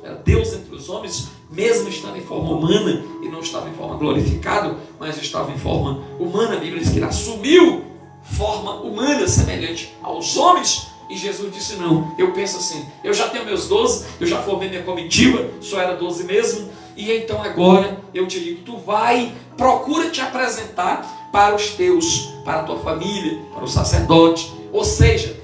Speaker 3: entre os homens, mesmo estando em forma humana, e não estava em forma glorificado, mas estava em forma humana. A Bíblia diz que ele assumiu forma humana, semelhante aos homens, e Jesus disse: não, eu penso assim, eu já tenho meus 12, eu já formei minha comitiva, só era 12 mesmo, e então agora eu te digo, tu vai, procura te apresentar para os teus, para a tua família, para o sacerdote. Ou seja,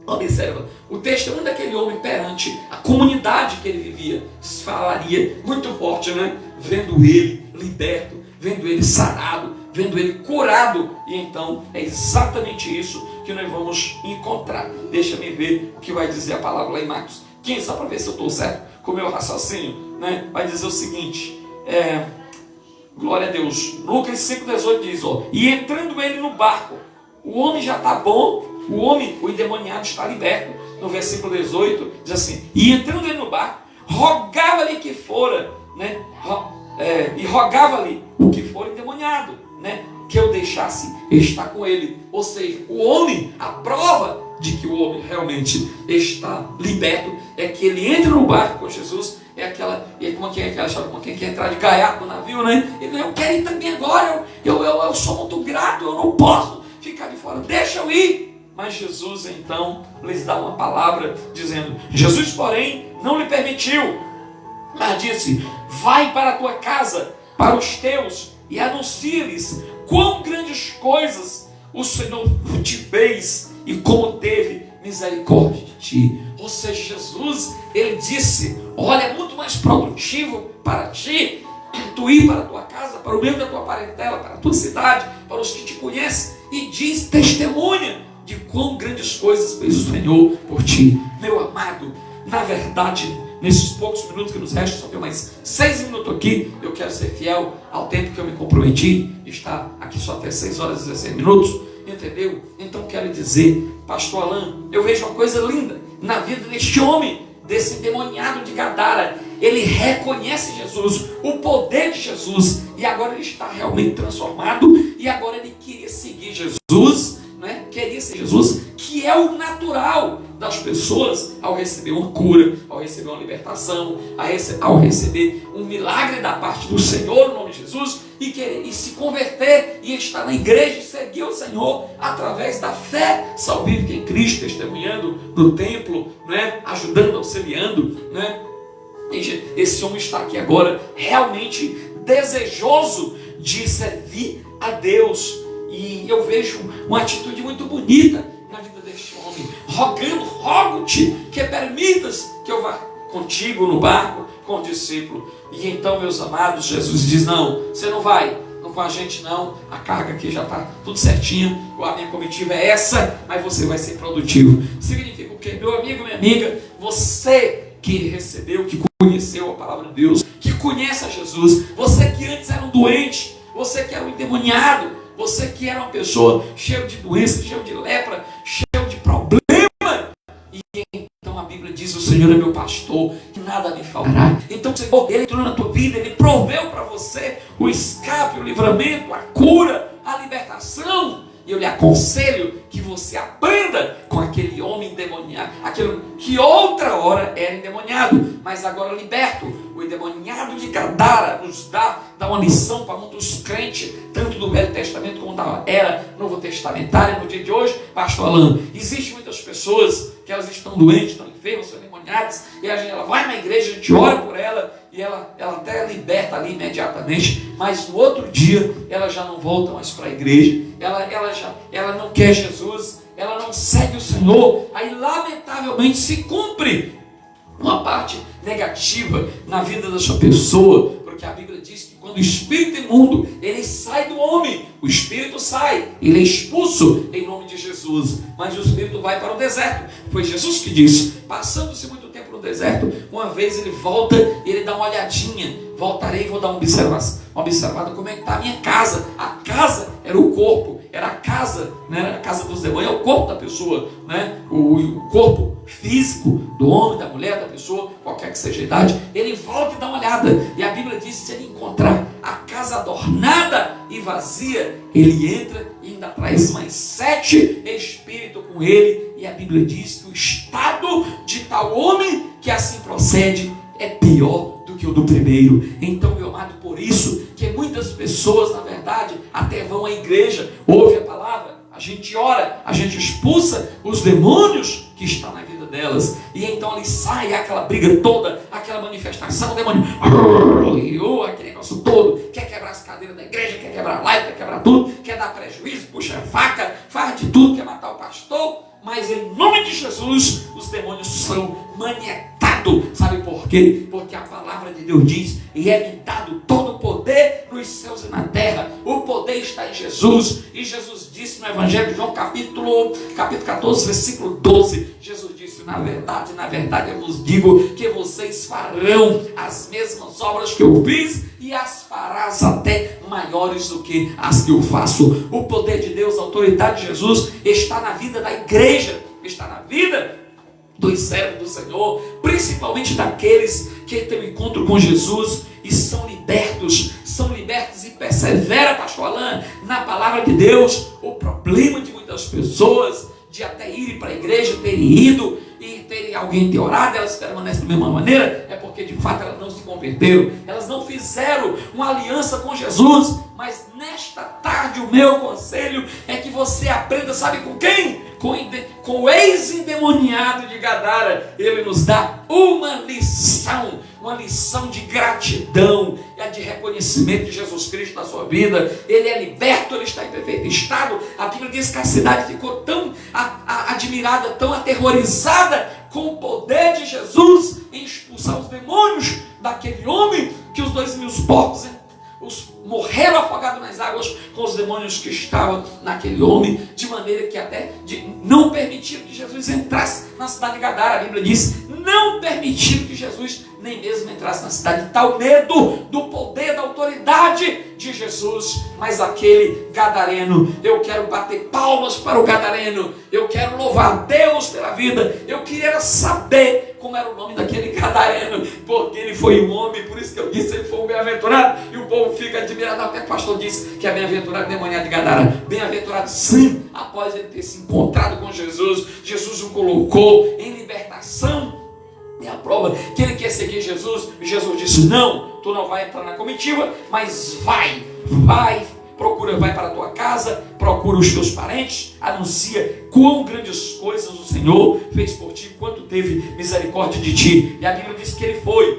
Speaker 3: observa, o testemunho daquele homem perante a comunidade que ele vivia falaria muito forte, né? Vendo ele liberto, vendo ele sarado, vendo ele curado. E então é exatamente isso que nós vamos encontrar. Deixa-me ver o que vai dizer a palavra lá em Marcos 15, só para ver se eu estou certo com o meu raciocínio, né? Vai dizer o seguinte, glória a Deus, Lucas 5,18 diz, e entrando ele no barco, o homem já está bom, o endemoniado está liberto. No versículo 18 diz assim, e entrando ele no barco, rogava-lhe que fora, né? E rogava-lhe o que for endemoniado, né? Que eu deixasse estar com ele. Ou seja, o homem, a prova de que o homem realmente está liberto é que ele entra no barco com Jesus. Como quem quer entrar de gaiato no navio, né? Eu quero ir também agora, eu sou muito grato, eu não posso ficar de fora, deixa eu ir. Mas Jesus então lhes dá uma palavra dizendo, Jesus porém não lhe permitiu, mas disse, vai para a tua casa, para os teus, e anuncia-lhes quão grandes coisas o Senhor te fez e como teve misericórdia de ti. Ou seja, Jesus, ele disse, olha, é muito mais produtivo para ti tu ir para a tua casa, para o meio da tua parentela, para a tua cidade, para os que te conhecem, e diz, testemunha de quão grandes coisas fez o Senhor por ti. Meu amado, na verdade, nesses poucos minutos que nos restam, só tenho mais 6 minutos aqui, eu quero ser fiel ao tempo que eu me comprometi, de estar aqui só até 6 horas e 16 minutos, entendeu? Então quero dizer, pastor Alain, eu vejo uma coisa linda na vida deste homem, desse endemoniado de Gadara. Ele reconhece Jesus, o poder de Jesus, e agora ele está realmente transformado, e agora ele queria seguir Jesus, né? Queria ser Jesus, que é o natural das pessoas ao receber uma cura, ao receber uma libertação, ao receber um milagre da parte do Senhor, no nome de Jesus, e se converter e estar na igreja e seguir o Senhor através da fé salvífica em Cristo, testemunhando no templo, né? Ajudando, auxiliando, né? Esse homem está aqui agora realmente desejoso de servir a Deus. E eu vejo uma atitude muito bonita na vida deste homem, rogo-te que permitas que eu vá contigo no barco com o discípulo. E então, meus amados, Jesus diz: não, você não vai, não com a gente não, a carga aqui já está tudo certinho, a minha comitiva é essa, mas você vai ser produtivo. Significa o quê? Meu amigo, minha amiga, você que recebeu, que conheceu a palavra de Deus, que conhece a Jesus, você que antes era um doente, você que era um endemoniado, você que era uma pessoa cheia de doença, cheia de lepra, cheia de problema, e então a Bíblia diz: o Senhor é meu pastor, que nada me faltará. Então o Senhor, Ele entrou na tua vida, Ele proveu para você o escape, o livramento, a cura, a libertação. E eu lhe aconselho que você aprenda com aquele homem endemoniado, aquele que outra hora era endemoniado, mas agora liberto. O endemoniado de Gadara nos dá uma lição para muitos crentes, tanto do Velho Testamento como da era Novo Testamentária. No dia de hoje, pastor Alan, existem muitas pessoas que elas estão doentes, estão enfermas, são endemoniadas, e ela vai na igreja, a gente ora por ela, e ela até liberta ali imediatamente, mas no outro dia ela já não volta mais para a igreja, ela não quer Jesus, ela não segue o Senhor. Aí lamentavelmente se cumpre uma parte negativa na vida da sua pessoa, porque a Bíblia diz que quando o espírito imundo ele sai do homem, o espírito sai, ele é expulso em nome de Jesus, mas o espírito vai para o deserto. Foi Jesus que disse: passando-se muito tempo no deserto, uma vez ele volta e ele dá uma olhadinha: voltarei e vou dar uma observada como é que está a minha casa. A casa era o corpo, era a casa, né? Era a casa dos demônios, é o corpo da pessoa, né? O corpo físico do homem, da mulher, da pessoa, qualquer que seja a idade. Ele volta e dá uma olhada, e a Bíblia diz que se ele encontrar a casa adornada e vazia, ele entra e ainda traz mais 7 espíritos com ele. E a Bíblia diz que o estado de tal homem que assim procede é pior do que o do primeiro. Então, meu amado, por isso que muitas pessoas, na verdade, até vão à igreja, ouvem a palavra, a gente ora, a gente expulsa os demônios que estão na vida delas, e então ali sai aquela briga toda, aquela manifestação, o demônio, aquele negócio todo, quer quebrar as cadeiras da igreja, quer quebrar a live, quer quebrar tudo, quer dar prejuízo, puxa a faca, faz de tudo, quer matar o pastor. Mas em nome de Jesus, os demônios são manietados. Sabe por quê? Porque a palavra de Deus diz: e é-me dado todo o poder nos céus e na terra. O poder está em Jesus. E Jesus disse no Evangelho de João, capítulo 14, versículo 12. Jesus disse: na verdade eu vos digo que vocês farão as mesmas obras que eu fiz, e as farás até maiores do que as que eu faço. O poder de Deus, a autoridade de Jesus está na vida da igreja, está na vida dos servos do Senhor, principalmente daqueles que têm um encontro com Jesus e são libertos e persevera, pastor Alan, na palavra de Deus. O problema de muitas pessoas de até irem para a igreja, terem ido e terem alguém ter orado, elas permanecem da mesma maneira, é porque de fato elas não se converteram, elas não fizeram uma aliança com Jesus. Mas nesta tarde o meu conselho é que você aprenda, sabe com quem? Com o ex-endemoniado de Gadara. Ele nos dá uma lição de gratidão e de reconhecimento de Jesus Cristo na sua vida. Ele é liberto, ele está em perfeito estado. A Bíblia diz que a cidade ficou tão admirada, tão aterrorizada com o poder de Jesus em expulsar os demônios daquele homem, que os 2.000 porcos morreram afogados nas águas com os demônios que estavam naquele homem, de maneira que até não permitiram que Jesus entrasse na cidade de Gadara. A Bíblia diz: não permitiram que Jesus nem mesmo entrasse na cidade. Tal medo do poder, da autoridade de Jesus. Mas aquele gadareno, eu quero bater palmas para o gadareno, eu quero louvar a Deus pela vida. Eu queria saber como era o nome daquele gadareno, porque ele foi um homem, por isso que eu disse, ele foi um bem-aventurado, e o povo fica admirado. Até o pastor disse que é bem-aventurado endemoniado de Gadara. Bem-aventurado sim, após ele ter se encontrado com Jesus. Jesus o colocou em libertação. E a prova que ele quer seguir Jesus. Jesus disse: não, tu não vai entrar na comitiva, mas vai, vai para a tua casa, procura os teus parentes, anuncia quão grandes coisas o Senhor fez por ti, quanto teve misericórdia de ti. E a Bíblia diz que ele foi,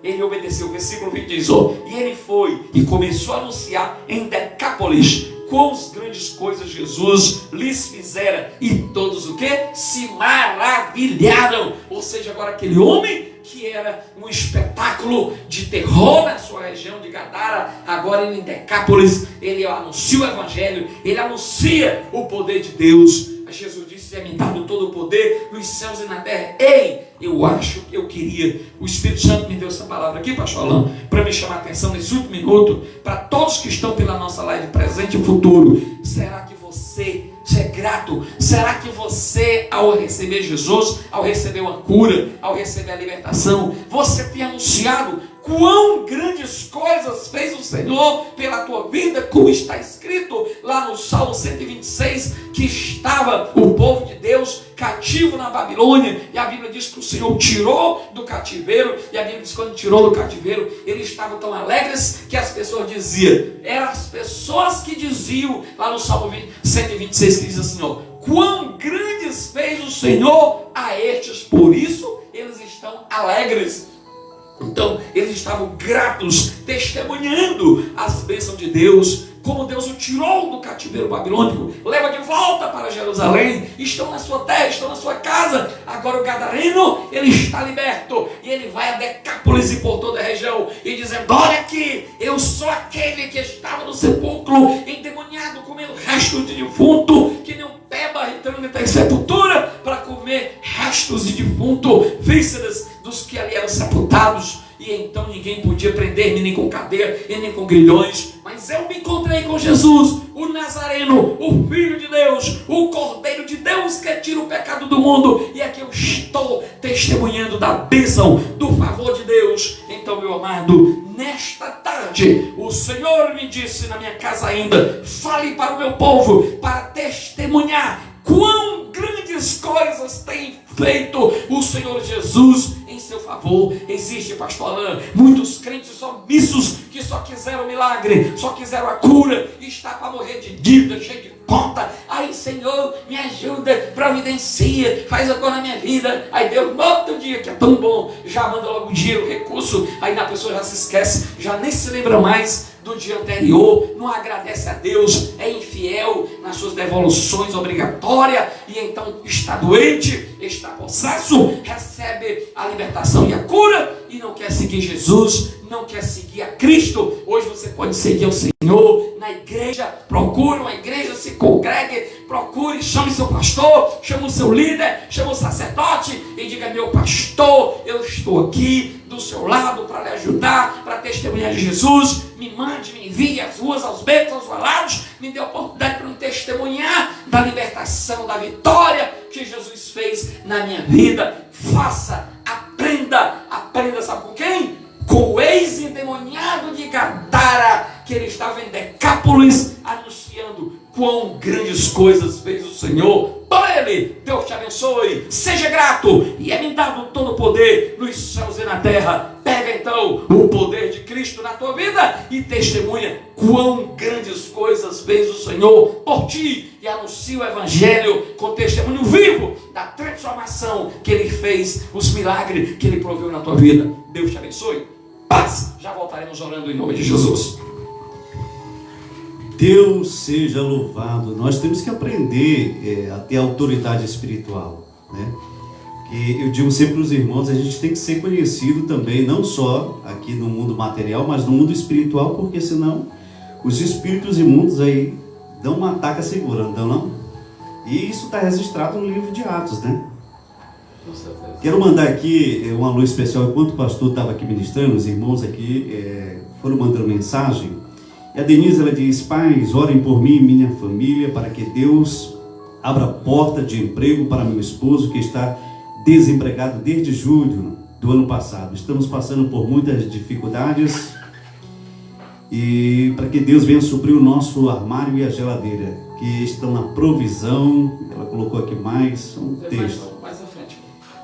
Speaker 3: ele obedeceu. O versículo 20 diz: e ele foi e começou a anunciar em Decápolis quão grandes coisas Jesus lhes fizera, e todos o quê? Se maravilharam. Ou seja, agora aquele homem que era um espetáculo de terror na sua região de Gadara, agora ele em Decápolis, ele anuncia o evangelho, ele anuncia o poder de Deus. Jesus disse: é-me dado todo o poder nos céus e na terra. Ei, eu queria, o Espírito Santo me deu essa palavra aqui, pastor Alain, para me chamar a atenção nesse último minuto, para todos que estão pela nossa live, presente e futuro. Será que você é grato? Será que você, ao receber Jesus, ao receber uma cura, ao receber a libertação, você tem anunciado quão grandes coisas fez o Senhor pela tua vida, como está escrito lá no Salmo 126, que estava o povo de Deus cativo na Babilônia, e a Bíblia diz que o Senhor tirou do cativeiro, e a Bíblia diz que quando tirou do cativeiro, eles estavam tão alegres que as pessoas diziam, eram as pessoas que diziam, lá no Salmo 126, que diz assim, ó, quão grandes fez o Senhor a estes, por isso eles estão alegres. Então, eles estavam gratos, testemunhando as bênçãos de Deus, como Deus o tirou do cativeiro babilônico, leva de volta para Jerusalém, estão na sua terra, estão na sua casa. Agora o gadareno, ele está liberto, e ele vai a Decápolis e por toda a região, e dizendo, olha aqui, eu sou aquele que estava no sepulcro, endemoniado, comendo restos de defunto, que nem um peba entrando na sepultura, para comer restos de defunto, vísceras dos que ali eram sepultados. E então ninguém podia prender-me nem com cadeia e nem com grilhões. Mas eu me encontrei com Jesus, o Nazareno, o Filho de Deus, o Cordeiro de Deus que tira o pecado do mundo. E aqui eu estou testemunhando da bênção, do favor de Deus. Então, meu amado, nesta tarde, o Senhor me disse na minha casa ainda, fale para o meu povo, para testemunhar quão grandes coisas tem feito o Senhor Jesus em seu favor. Existe, pastor Alain, muitos crentes omissos que só quiseram milagre, só quiseram a cura, e está para morrer de dívida, cheio de conta. Aí, Senhor, me ajuda, providencia, faz agora na minha vida. Aí Deus, no outro dia, que é tão bom, já manda logo o dinheiro, o recurso. Aí a pessoa já se esquece, já nem se lembra mais do dia anterior, não agradece a Deus, é infiel nas suas devoluções obrigatórias, e então está doente, está possesso, recebe a libertação e a cura, e não quer seguir Jesus, não quer seguir a Cristo. Hoje você pode seguir o Senhor na igreja, procure uma igreja, se congregue, procure, chame seu pastor, chame o seu líder, chame o sacerdote, e diga, meu pastor, eu estou aqui do seu lado para lhe ajudar, para testemunhar de Jesus. Me mande, me envie às ruas, aos becos, aos valados, me dê a oportunidade para me testemunhar da libertação, da vitória que Jesus fez na minha vida. Faça, aprenda, sabe com quem? Com o ex-endemoniado de Gadara, que ele estava em Decápolis, anunciando quão grandes coisas fez o Senhor por ele. Deus te abençoe, seja grato, e é-me dado todo o poder nos céus e na terra. Pega então o poder de Cristo na tua vida e testemunha quão grandes coisas fez o Senhor por ti, e anuncia o evangelho com testemunho vivo da transformação que ele fez, os milagres que ele proveu na tua vida. Deus te abençoe, paz. Já voltaremos orando em nome de Jesus.
Speaker 1: Deus seja louvado. Nós temos que aprender a ter autoridade espiritual, né? Que eu digo sempre para os irmãos, a gente tem que ser conhecido também, não só aqui no mundo material, mas no mundo espiritual, porque senão os espíritos imundos aí dão uma ataca segura, não dão não? E isso está registrado no livro de Atos, né? Quero mandar aqui um alô especial. Enquanto o pastor estava aqui ministrando, os irmãos aqui foram mandando mensagem. E a Denise, ela diz, pais, orem por mim e minha família, para que Deus abra porta de emprego para meu esposo, que está desempregado desde julho do ano passado. Estamos passando por muitas dificuldades, e para que Deus venha suprir o nosso armário e a geladeira, que estão na provisão. Ela colocou aqui mais um texto.
Speaker 3: Mais à frente.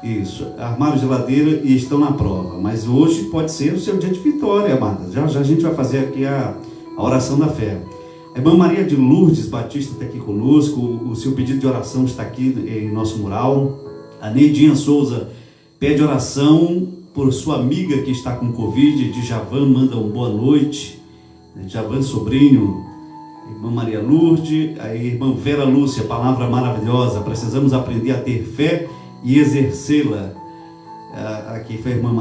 Speaker 1: Isso, armário e geladeira, e estão na prova. Mas hoje pode ser o seu dia de vitória, amada. Já a gente vai fazer aqui a oração da fé. A irmã Maria de Lourdes Batista está aqui conosco. O seu pedido de oração está aqui em nosso mural. A Neidinha Souza pede oração por sua amiga que está com Covid. Djavan manda uma boa noite. Djavan, sobrinho, irmã Maria Lourdes, a irmã Vera Lúcia, palavra maravilhosa, precisamos aprender a ter fé e exercê-la. Aqui foi a irmã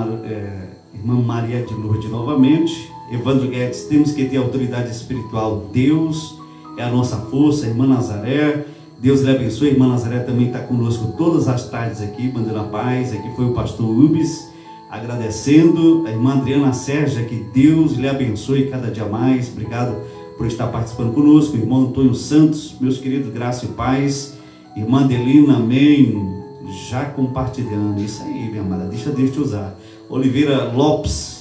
Speaker 1: Maria de Lourdes novamente. Evandro Guedes, temos que ter autoridade espiritual, Deus é a nossa força. Irmã Nazaré, Deus lhe abençoe. Irmã Nazaré também está conosco todas as tardes aqui, mandando a paz. Aqui foi o pastor Ubis, agradecendo. A irmã Adriana Sérgia, que Deus lhe abençoe cada dia mais. Obrigado por estar participando conosco. Irmão Antônio Santos, meus queridos, graça e paz. Irmã Adelina, amém, já compartilhando. Isso aí, minha amada, deixa Deus te usar. Oliveira Lopes,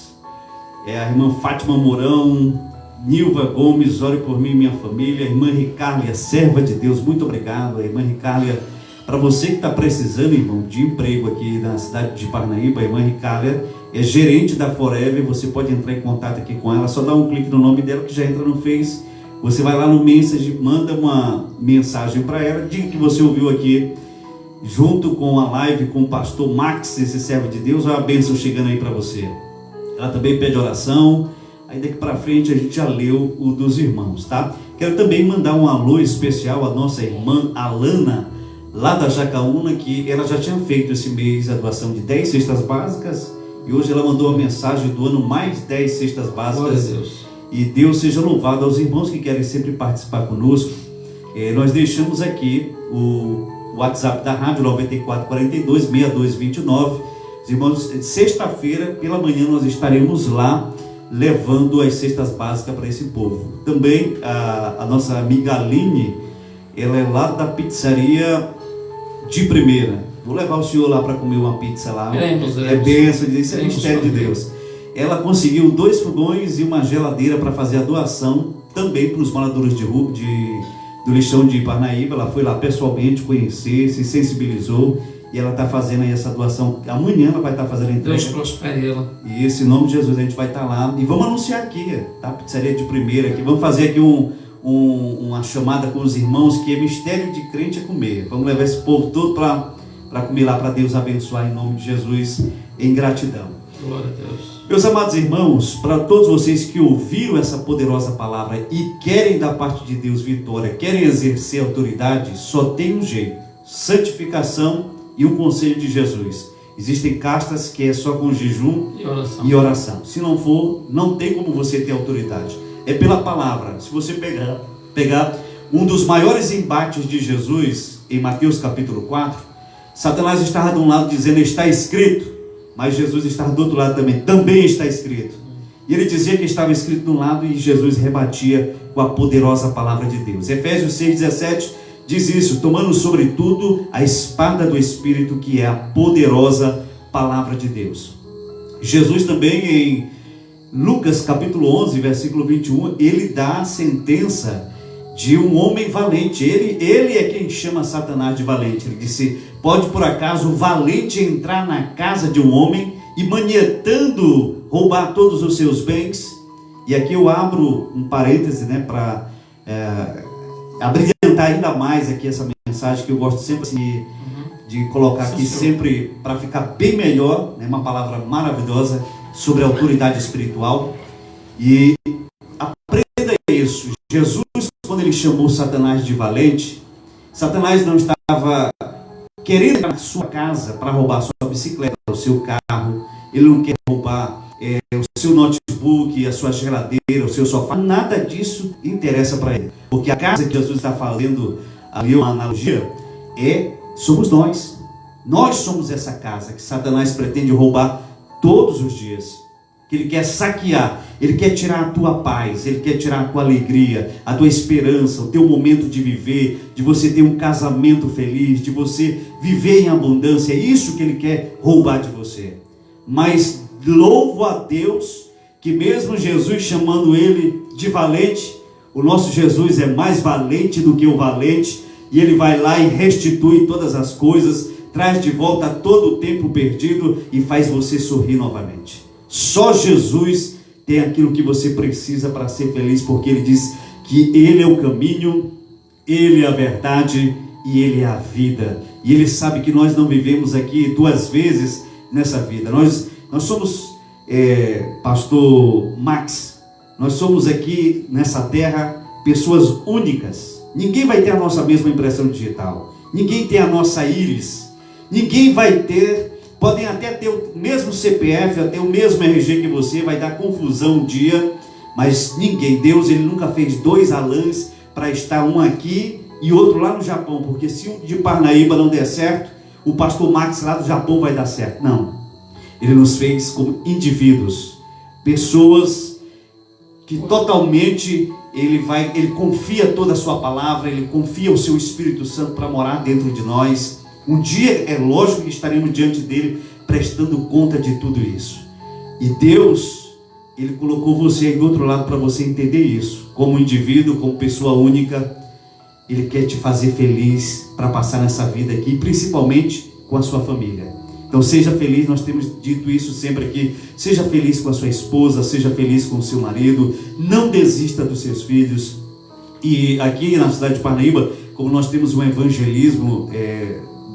Speaker 1: a irmã Fátima Mourão, Nilva Gomes, ore por mim e minha família. A irmã Ricárlia, serva de Deus, muito obrigado. A irmã Ricárlia, para você que está precisando, irmão, de emprego aqui na cidade de Parnaíba, a irmã Ricárlia é gerente da Forever. Você pode entrar em contato aqui com ela, só dá um clique no nome dela que já entra no Face. Você vai lá no Message, manda uma mensagem para ela, diga que você ouviu aqui junto com a live com o pastor Max, esse servo de Deus. Olha a bênção chegando aí para você. Ela também pede oração. Aí daqui para frente a gente já leu o dos irmãos, tá? Quero também mandar um alô especial à nossa irmã Alana, lá da Jacaúna, que ela já tinha feito esse mês a doação de 10 cestas básicas, e hoje ela mandou a mensagem doando mais 10 cestas básicas.
Speaker 3: Glória a Deus.
Speaker 1: E Deus seja louvado. Aos irmãos que querem sempre participar conosco, nós deixamos aqui o WhatsApp da rádio 9442-6229. Os irmãos, sexta-feira pela manhã nós estaremos lá levando as cestas básicas para esse povo. Também a nossa amiga Aline, ela é lá da pizzaria de Primeira. Vou levar o senhor lá para comer uma pizza lá. É bênção, isso é mistério de Deus. Ela conseguiu 2 fogões e uma geladeira para fazer a doação, também para os moradores de rua, do lixão de Parnaíba. Ela foi lá pessoalmente conhecer, se sensibilizou, e ela está fazendo aí essa doação. Amanhã ela vai estar fazendo a entrega.
Speaker 3: Deus prospere ela.
Speaker 1: E esse nome de Jesus a gente vai estar lá. E vamos anunciar aqui, tá? Pizzaria de Primeira aqui. Vamos fazer aqui uma chamada com os irmãos, que é mistério de crente é comer. Vamos levar esse povo todo para comer lá, para Deus abençoar em nome de Jesus, em gratidão.
Speaker 3: Glória a Deus.
Speaker 1: Meus amados irmãos, para todos vocês que ouviram essa poderosa palavra e querem da parte de Deus vitória, querem exercer autoridade, só tem um jeito: santificação e o conselho de Jesus. Existem castas que é só com jejum e oração. Se não for, não tem como você ter autoridade. É pela palavra. Se você pegar um dos maiores embates de Jesus, em Mateus capítulo 4, Satanás estava de um lado dizendo, está escrito, mas Jesus estava do outro lado também está escrito. E ele dizia que estava escrito de um lado e Jesus rebatia com a poderosa palavra de Deus. Efésios 6,17 diz isso: tomando sobretudo a espada do Espírito, que é a poderosa palavra de Deus. Jesus também, em Lucas capítulo 11, versículo 21, ele dá a sentença de um homem valente. Ele é quem chama Satanás de valente. Ele disse, pode por acaso o valente entrar na casa de um homem e, manietando, roubar todos os seus bens? E aqui eu abro um parêntese, né, para abrilhantar ainda mais aqui essa mensagem, que eu gosto sempre de colocar aqui, sempre para ficar bem melhor, né, uma palavra maravilhosa sobre a autoridade espiritual. E aprenda isso. Jesus, quando ele chamou Satanás de valente, Satanás não estava querendo entrar na sua casa para roubar a sua bicicleta, o seu carro. Ele não quer roubar o seu notebook, a sua geladeira, o seu sofá. Nada disso interessa para ele. Porque a casa que Jesus está fazendo ali uma analogia somos nós. Nós somos essa casa que Satanás pretende roubar todos os dias. Que ele quer saquear, ele quer tirar a tua paz, ele quer tirar a tua alegria, a tua esperança, o teu momento de viver, de você ter um casamento feliz, de você viver em abundância. É isso que ele quer roubar de você. Mas louvo a Deus que mesmo Jesus chamando ele de valente, o nosso Jesus é mais valente do que o valente, e ele vai lá e restitui todas as coisas, traz de volta todo o tempo perdido e faz você sorrir novamente. Só Jesus tem aquilo que você precisa para ser feliz, porque ele diz que ele é o caminho, ele é a verdade e ele é a vida. E ele sabe que nós não vivemos aqui 2 vezes nessa vida. Nós somos, pastor Max, nós somos aqui nessa terra pessoas únicas. Ninguém vai ter a nossa mesma impressão digital. Ninguém tem a nossa íris. Ninguém vai ter, podem até ter o mesmo CPF, até o mesmo RG que você, vai dar confusão um dia, mas ninguém, Deus, ele nunca fez dois Alans para estar um aqui e outro lá no Japão, porque se um de Parnaíba não der certo, o pastor Max lá do Japão vai dar certo. Não. Ele nos fez como indivíduos, pessoas que totalmente ele confia toda a sua palavra, ele confia o seu Espírito Santo para morar dentro de nós. Um dia é lógico que estaremos diante dele prestando conta de tudo isso. E Deus, ele colocou você aí do outro lado para você entender isso. Como indivíduo, como pessoa única, ele quer te fazer feliz para passar nessa vida aqui, principalmente com a sua família. Então seja feliz, nós temos dito isso sempre aqui, seja feliz com a sua esposa, seja feliz com o seu marido, não desista dos seus filhos. E aqui na cidade de Parnaíba, como nós temos um evangelismo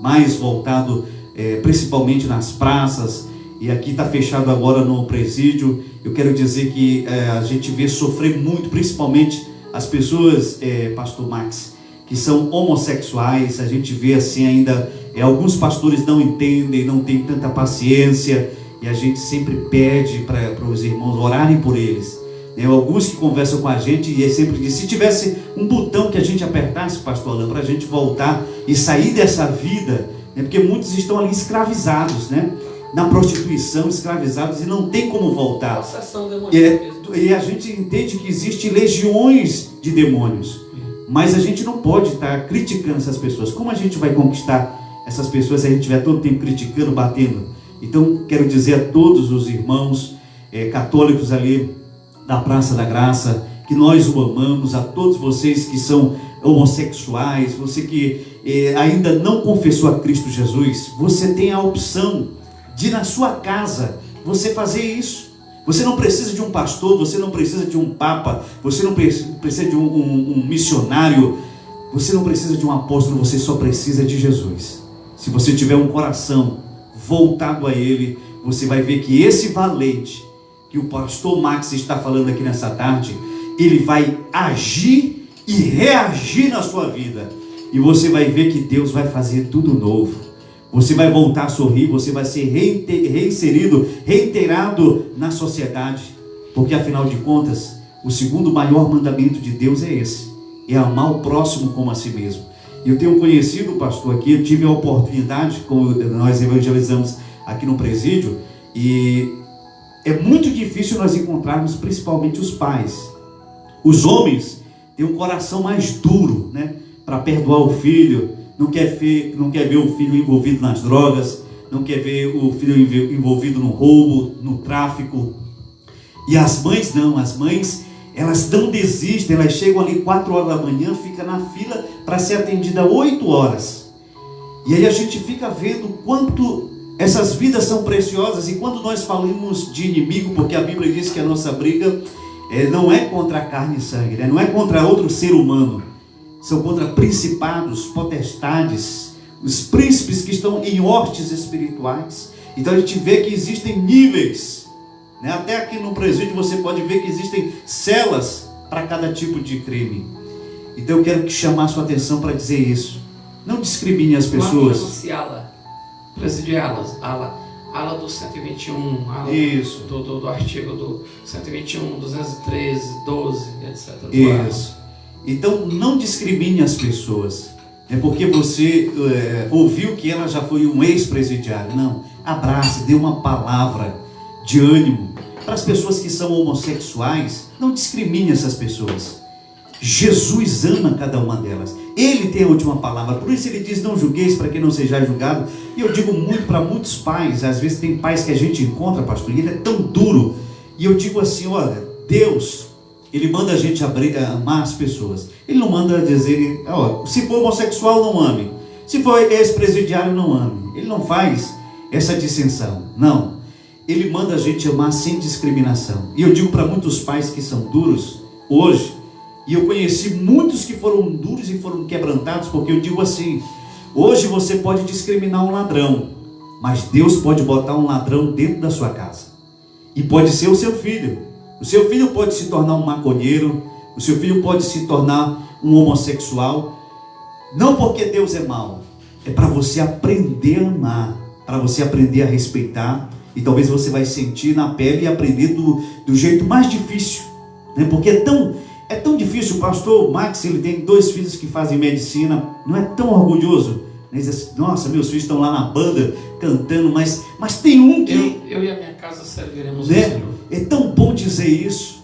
Speaker 1: mais voltado principalmente nas praças, e aqui está fechado agora no presídio, eu quero dizer que a gente vê sofrer muito, principalmente as pessoas, pastor Max, que são homossexuais. A gente vê assim ainda, alguns pastores não entendem, não têm tanta paciência, e a gente sempre pede para os irmãos orarem por eles. Alguns que conversam com a gente, e sempre diz, se tivesse um botão que a gente apertasse, pastor Alain, para a gente voltar e sair dessa vida, porque muitos estão ali escravizados, na prostituição, escravizados, e não tem como voltar. E a gente entende que existem legiões de demônios, mas a gente não pode estar criticando essas pessoas. Como a gente vai conquistar essas pessoas se a gente estiver todo tempo criticando, batendo? Então quero dizer a todos os irmãos católicos ali da Praça da Graça, que nós o amamos. A todos vocês que são homossexuais, você que ainda não confessou a Cristo Jesus, você tem a opção de na sua casa você fazer isso. Você não precisa de um pastor, você não precisa de um papa, você não precisa de um missionário, você não precisa de um apóstolo, você só precisa de Jesus. Se você tiver um coração voltado a Ele, você vai ver que esse valente que o pastor Max está falando aqui nessa tarde, ele vai agir e reagir na sua vida, e você vai ver que Deus vai fazer tudo novo. Você vai voltar a sorrir, você vai ser reinserido, reiterado na sociedade, porque afinal de contas, o segundo maior mandamento de Deus é esse, é amar o próximo como a si mesmo. E eu tenho conhecido, pastor, aqui, eu tive a oportunidade, como nós evangelizamos aqui no presídio, e é muito difícil nós encontrarmos principalmente os pais. Os homens têm um coração mais duro, para perdoar o filho. Não quer ver o filho envolvido nas drogas, não quer ver o filho envolvido no roubo, no tráfico. E as mães não, as mães, elas não desistem, elas chegam ali 4 horas da manhã, ficam na fila para ser atendida 8 horas. E aí a gente fica vendo quanto essas vidas são preciosas. E quando nós falamos de inimigo, porque a Bíblia diz que a nossa briga não é contra a carne e sangue, não é contra outro ser humano, são contra principados, potestades, os príncipes que estão em hortes espirituais. Então a gente vê que existem níveis, até aqui no presídio você pode ver que existem celas para cada tipo de crime. Então eu quero chamar a sua atenção para dizer isso. Não discrimine as pessoas.
Speaker 3: Presídio ala do 121, ala
Speaker 1: isso.
Speaker 3: Do artigo do 121, 213, 12, etc.
Speaker 1: Isso. Então não discrimine as pessoas, porque você ouviu que ela já foi um ex-presidiário. Não, abrace, dê uma palavra de ânimo para as pessoas que são homossexuais. Não discrimine essas pessoas. Jesus ama cada uma delas, Ele tem a última palavra. Por isso Ele diz, não julgueis para que não sejais julgado. E eu digo muito para muitos pais, às vezes tem pais que a gente encontra, pastor, e ele é tão duro, e eu digo assim, olha, Deus, Ele manda a gente amar as pessoas. Ele não manda dizer, se for homossexual, não ame. Se for ex-presidiário, não ame. Ele não faz essa dissensão. Não. Ele manda a gente amar sem discriminação. E eu digo para muitos pais que são duros hoje, e eu conheci muitos que foram duros e foram quebrantados, porque eu digo assim, hoje você pode discriminar um ladrão, mas Deus pode botar um ladrão dentro da sua casa. E pode ser o seu filho. O seu filho pode se tornar um maconheiro, O seu filho pode se tornar um homossexual, não porque Deus é mau, é para você aprender a amar, para você aprender a respeitar, e talvez você vai sentir na pele e aprender do jeito mais difícil, né? Porque é tão difícil. O pastor Max, ele tem 2 filhos que fazem medicina, não é tão orgulhoso, né? Diz assim, nossa, meus filhos estão lá na banda cantando, mas tem um que...
Speaker 3: Eu e a minha casa serviremos
Speaker 1: né?
Speaker 3: ao Senhor.
Speaker 1: É tão bom dizer isso,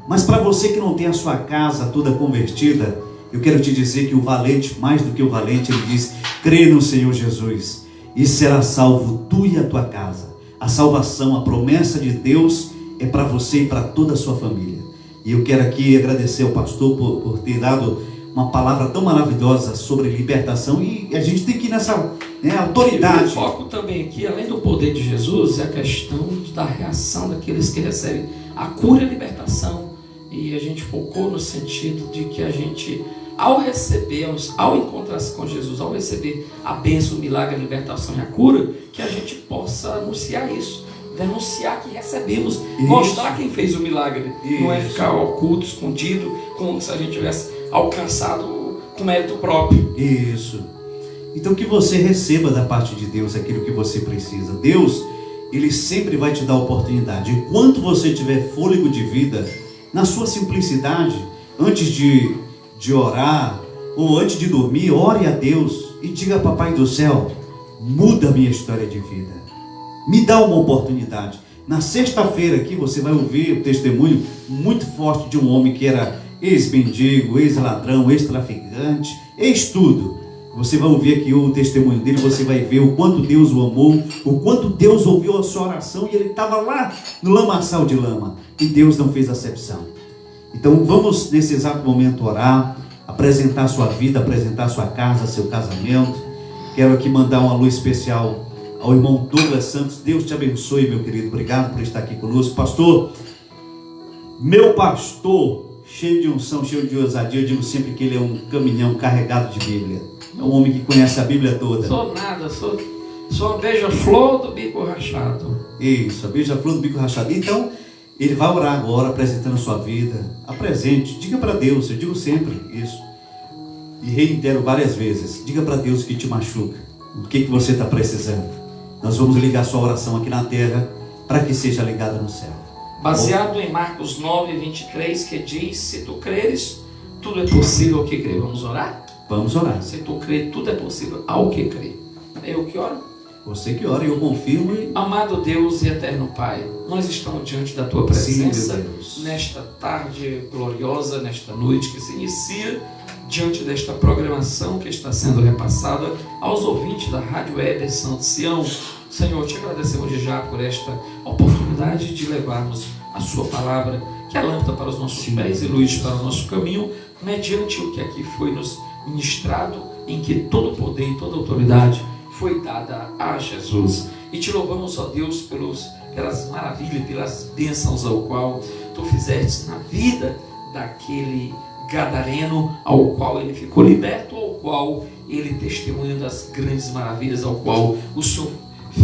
Speaker 1: mas para você que não tem a sua casa toda convertida, eu quero te dizer que o valente, mais do que o valente, ele diz, crê no Senhor Jesus e será salvo tu e a tua casa. A salvação, a promessa de Deus é para você e para toda a sua família. E eu quero aqui agradecer ao pastor por ter dado uma palavra tão maravilhosa sobre libertação, e a gente tem que ir nessa, né, autoridade.
Speaker 3: O foco também aqui, além do poder de Jesus, é a questão da reação daqueles que recebem a cura e a libertação. E a gente focou no sentido de que a gente, ao receber, ao encontrar-se com Jesus, ao receber a bênção, o milagre, a libertação e a cura, que a gente possa anunciar isso, denunciar que recebemos,
Speaker 1: isso.
Speaker 3: Mostrar quem fez o milagre.
Speaker 1: Isso.
Speaker 3: Não é ficar oculto, escondido, como se a gente tivesse alcançado com mérito próprio.
Speaker 1: Isso. Então que você receba da parte de Deus aquilo que você precisa. Deus, ele sempre vai te dar oportunidade. Enquanto você tiver fôlego de vida, na sua simplicidade, antes de orar, ou antes de dormir, ore a Deus e diga, papai do céu, muda a minha história de vida, me dá uma oportunidade. Na sexta-feira aqui você vai ouvir o testemunho muito forte de um homem que era ex-mendigo, ex-ladrão, ex-traficante, ex-tudo. Você vai ouvir aqui o testemunho dele, você vai ver o quanto Deus o amou, o quanto Deus ouviu a sua oração, e ele estava lá no lamaçal de lama, e Deus não fez acepção. Então vamos nesse exato momento orar, apresentar a sua vida, apresentar a sua casa, seu casamento. Quero aqui mandar um alô especial ao irmão Douglas Santos. Deus te abençoe, meu querido, obrigado por estar aqui conosco. Pastor, meu pastor, cheio de unção, cheio de ousadia, eu digo sempre que ele é um caminhão carregado de Bíblia. É um homem que conhece a Bíblia toda.
Speaker 3: Sou nada, sou a beija-flor do bico rachado.
Speaker 1: Isso, a beija-flor do bico rachado. Então, ele vai orar agora, apresentando a sua vida. Apresente, diga para Deus, eu digo sempre isso. E reitero várias vezes, diga para Deus que te machuca, o que você está precisando. Nós vamos ligar sua oração aqui na terra, para que seja ligada no céu.
Speaker 3: Baseado em Marcos 9:23, que diz, se tu creres, tudo é possível ao que crê. Vamos orar?
Speaker 1: Vamos orar.
Speaker 3: Se tu crê, tudo é possível ao que crê. É eu que oro?
Speaker 1: Você que ora, eu confirmo.
Speaker 3: Amado Deus e eterno Pai, nós estamos diante da Tua presença,
Speaker 1: sim, Deus,
Speaker 3: nesta tarde gloriosa, nesta noite que se inicia, diante desta programação que está sendo repassada aos ouvintes da Rádio Web Santo Sião. Senhor, te agradecemos já por esta oportunidade de levarmos a Sua palavra, que é lâmpada para os nossos pés e luz para o nosso caminho, mediante o que aqui foi nos ministrado, em que todo poder e toda autoridade foi dada a Jesus. E te louvamos, ó Deus, pelas maravilhas, pelas bênçãos ao qual Tu fizeste na vida daquele gadareno, ao qual ele ficou liberto, ao qual ele testemunha das grandes maravilhas ao qual o Senhor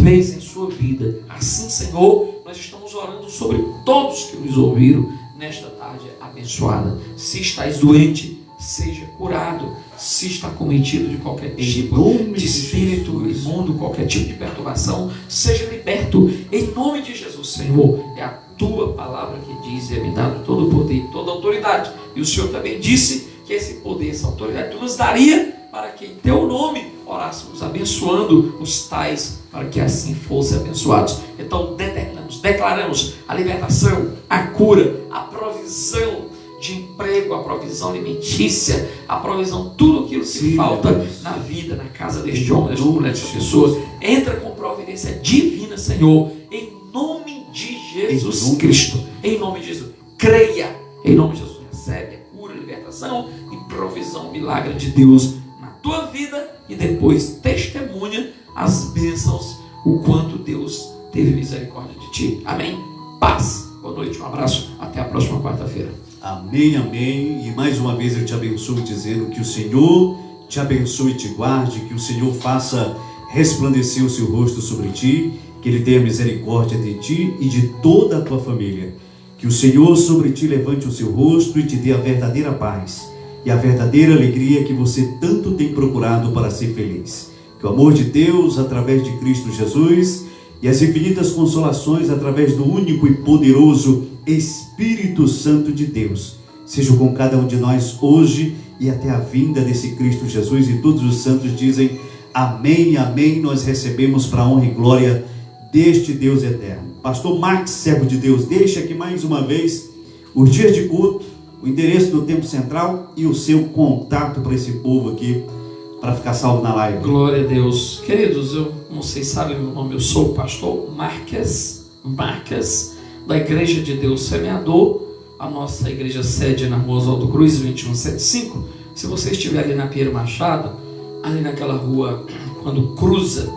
Speaker 3: fez em sua vida. Assim, Senhor, nós estamos orando sobre todos que nos ouviram nesta tarde abençoada. Se estás doente, seja curado. Se está cometido de qualquer tipo de espírito imundo, qualquer tipo de perturbação, seja liberto em nome de Jesus. Senhor, é a Tua palavra que diz, e é me dado todo o poder e toda a autoridade. E o Senhor também disse que esse poder, essa autoridade, Tu nos daria para que em Teu nome orássemos, abençoando os tais, para que assim fossem abençoados. Então declaramos a libertação, a cura, a provisão de emprego, a provisão alimentícia, a provisão, tudo aquilo que falta na vida, na casa deste homem, desta mulher, dessas pessoas. Entra com providência divina, Senhor, em nome de Jesus Cristo. Em nome de Jesus. Creia. Em nome de Jesus. Recebe a cura, a libertação e provisão, milagre de Deus na tua vida, e depois testemunha as bênçãos, o quanto Deus teve misericórdia de ti. Amém? Paz. Boa noite, um abraço. Até a próxima quarta-feira.
Speaker 1: Amém, amém. E mais uma vez eu te abençoo dizendo que o Senhor te abençoe e te guarde, que o Senhor faça resplandecer o seu rosto sobre ti, que Ele tenha misericórdia de ti e de toda a tua família. Que o Senhor sobre ti levante o seu rosto e te dê a verdadeira paz e a verdadeira alegria que você tanto tem procurado para ser feliz. Que o amor de Deus, através de Cristo Jesus, e as infinitas consolações através do único e poderoso Espírito Santo de Deus, sejam com cada um de nós hoje e até a vinda desse Cristo Jesus. E todos os santos dizem amém, amém. Nós recebemos para a honra e glória deste Deus eterno. Pastor Max, servo de Deus, deixa aqui mais uma vez os dias de culto, o endereço do Templo Central e o seu contato para esse povo aqui, para ficar salvo na live.
Speaker 3: Glória a Deus. Queridos, eu não sei se sabem meu nome, eu sou o pastor Marques, da Igreja de Deus Semeador. A nossa igreja sede na rua Oswaldo Cruz, 2175. Se você estiver ali na Pinheiro Machado, ali naquela rua, quando cruza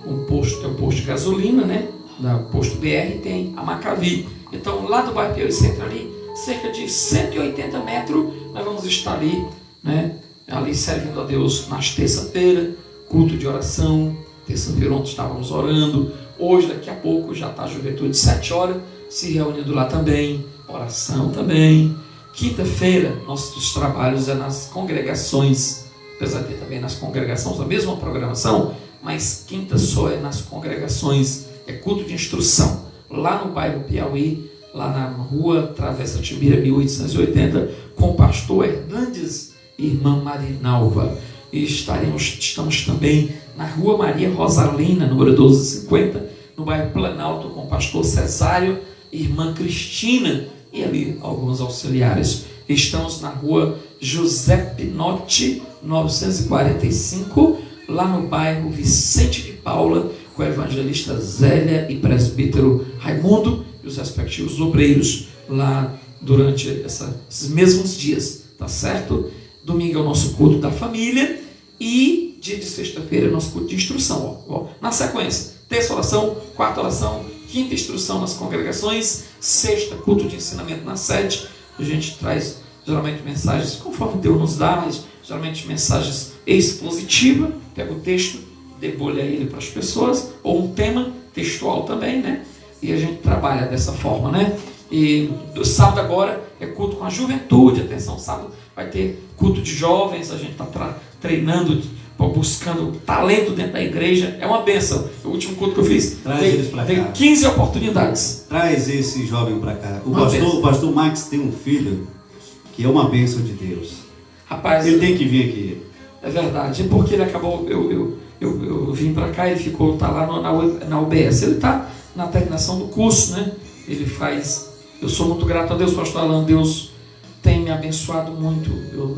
Speaker 3: um posto, tem um posto de gasolina, né? Da posto BR, tem a Macavi. Então, lá do bairro Pinheiro Centro, ali, cerca de 180 metros, nós vamos estar ali, né? Ali servindo a Deus nas terça-feira, culto de oração. Terça-feira ontem estávamos orando. Hoje, daqui a pouco, já está a juventude 7 horas, se reunindo lá também, oração também. Quinta-feira, nossos trabalhos é nas congregações, apesar de ter também nas congregações a mesma programação, mas quinta só é nas congregações, é culto de instrução, lá no bairro Piauí, lá na rua Travessa Tibira 1880, com o pastor Hernandes e irmã Marinalva. E estamos também na rua Maria Rosalina, número 1250, no bairro Planalto, com o pastor Cesário e irmã Cristina, e ali alguns auxiliares. Estamos na rua José Pinotti 945, lá no bairro Vicente de Paula, com a evangelista Zélia e presbítero Raimundo e os respectivos obreiros lá durante esses mesmos dias, tá certo? Domingo é o nosso culto da família e dia de sexta-feira é o nosso culto de instrução. Ó. Na sequência, terça oração, quarta oração, quinta instrução nas congregações, sexta culto de ensinamento na sede. A gente traz geralmente mensagens conforme Deus nos dá, mas geralmente mensagens expositivas. Pega o texto, debulha ele para as pessoas, ou um tema textual também, né? E a gente trabalha dessa forma, né? E do sábado agora é culto com a juventude. Atenção, sábado vai ter culto de jovens. A gente está treinando, buscando talento dentro da igreja. É uma bênção. O último culto que eu fiz, tem 15 oportunidades.
Speaker 1: Traz esse jovem para cá. O pastor Max tem um filho que é uma bênção de Deus.
Speaker 3: Rapaz,
Speaker 1: ele tem que vir aqui.
Speaker 3: É verdade, porque ele acabou, eu vim para cá, ele ficou, tá lá na UBS, ele está na terminação do curso, né? Ele faz, eu sou muito grato a Deus, pastor Alan, Deus tem me abençoado muito.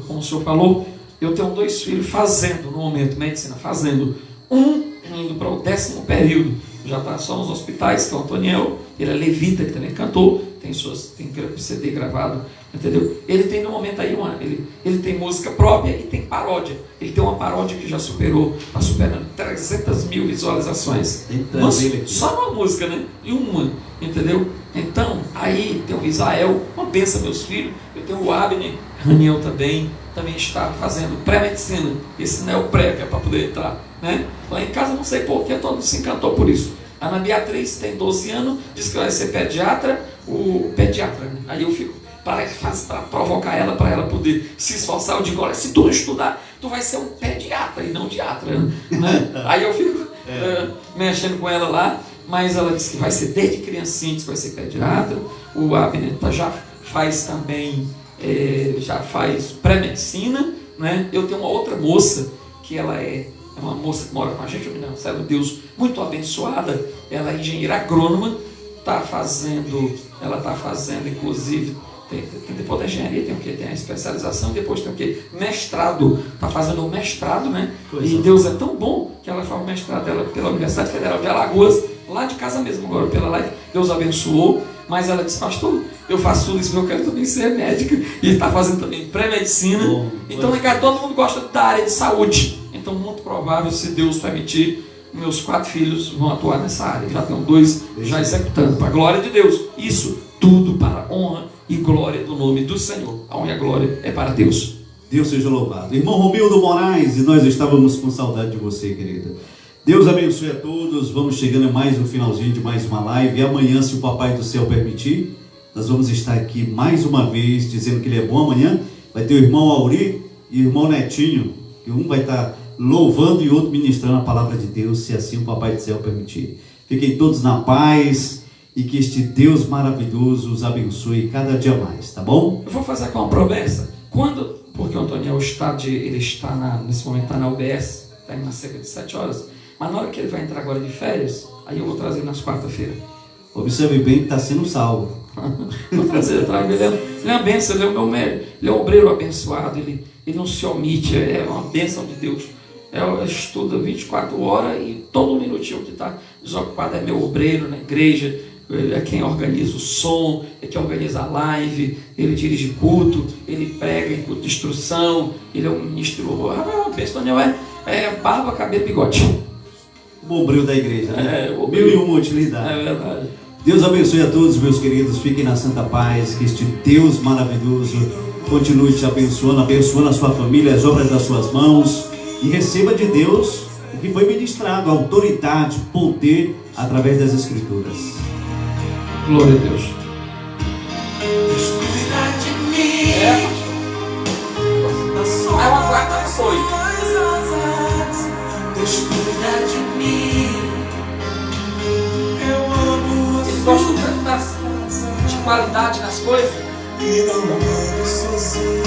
Speaker 3: Como o senhor falou, eu tenho 2 filhos fazendo, no momento, medicina, fazendo, indo para o 10º período, já está só nos hospitais, que é o Antoniel, ele é levita, que também cantou, tem CD gravado, entendeu? Ele tem no momento aí, ele tem música própria e tem paródia. Ele tem uma paródia que já está superando 300 mil visualizações. Só uma música, né? E uma, entendeu? Então, aí tem o Israel, uma benção, meus filhos. Eu tenho o Abner, Raniel também está fazendo pré-medicina. Esse não é o pré, que é para poder entrar, né? Lá em casa, não sei porquê, todo mundo se encantou por isso. A Ana Beatriz tem 12 anos, diz que vai ser pediatra, né? Aí eu fico, para provocar ela, para ela poder se esforçar, eu digo, olha, se tu estudar, tu vai ser um pediatra e não diatra, né? Aí eu fico mexendo com ela lá, mas ela disse que vai ser desde criancinha, que vai ser pediatra. O Abner já faz também, já faz pré-medicina, né? Eu tenho uma outra moça, que ela é uma moça que mora com a gente, uma serva de Deus muito abençoada. Ela é engenheira agrônoma, ela está fazendo, inclusive, depois da engenharia tem o quê? Tem a especialização, depois tem o quê? Mestrado. Está fazendo o mestrado, né? E Deus é tão bom que ela faz o mestrado dela pela Universidade Federal de Alagoas, lá de casa mesmo, agora pela live. Deus abençoou, mas ela disse, pastor, eu faço tudo isso, eu quero também ser médica, e está fazendo também pré-medicina. Então, todo mundo gosta da área de saúde. Então, muito provável, se Deus permitir, meus 4 filhos vão atuar nessa área. Já tenho 2 já executando, para a glória de Deus. Isso tudo para a honra e glória do nome do Senhor. A honra e a glória é para Deus.
Speaker 1: Deus seja louvado. Irmão Romildo Moraes, e nós estávamos com saudade de você, querida. Deus abençoe a todos. Vamos chegando a mais um finalzinho de mais uma live. E amanhã, se o Papai do Céu permitir, Nós vamos estar aqui mais uma vez dizendo que Ele é bom. Amanhã vai ter o irmão Auri e o irmão Netinho, que um vai estar louvando e outro ministrando a palavra de Deus, se assim o Papai do Céu permitir. Fiquem todos na paz e que este Deus maravilhoso os abençoe cada dia mais, tá bom?
Speaker 3: Eu vou fazer com uma promessa. Porque o Antônio ele está nesse momento está na UBS, está indo na cerca de 7 horas, mas na hora que ele vai entrar agora de férias, aí eu vou trazer ele nas quarta-feira.
Speaker 1: Observe bem que está sendo salvo.
Speaker 3: Vou trazer, eu trago ele. Ele é uma bênção, ele é o meu médico, ele é um obreiro abençoado, ele não se omite, é uma bênção de Deus. Eu estudo 24 horas e todo minutinho que está desocupado é meu obreiro na igreja. É quem organiza o som, é quem organiza a live, ele dirige culto, ele prega em culto de instrução, ele é um ministro. Daniel é barba, cabelo e bigode.
Speaker 1: O bombril da igreja, né?
Speaker 3: É,
Speaker 1: Mil e uma utilidade.
Speaker 3: É verdade.
Speaker 1: Deus abençoe a todos, meus queridos. Fiquem na santa paz, que este Deus maravilhoso continue te abençoando, abençoando a sua família, as obras das suas mãos, e receba de Deus o que foi ministrado, autoridade, poder, através das Escrituras.
Speaker 3: Glória a Deus.
Speaker 2: Cuida de mim.
Speaker 3: Aí uma quarta foi.
Speaker 2: Deus cuida de mim. Eu amo você.
Speaker 3: Ele gosta tanto de qualidade nas coisas.
Speaker 2: E não ando sozinho.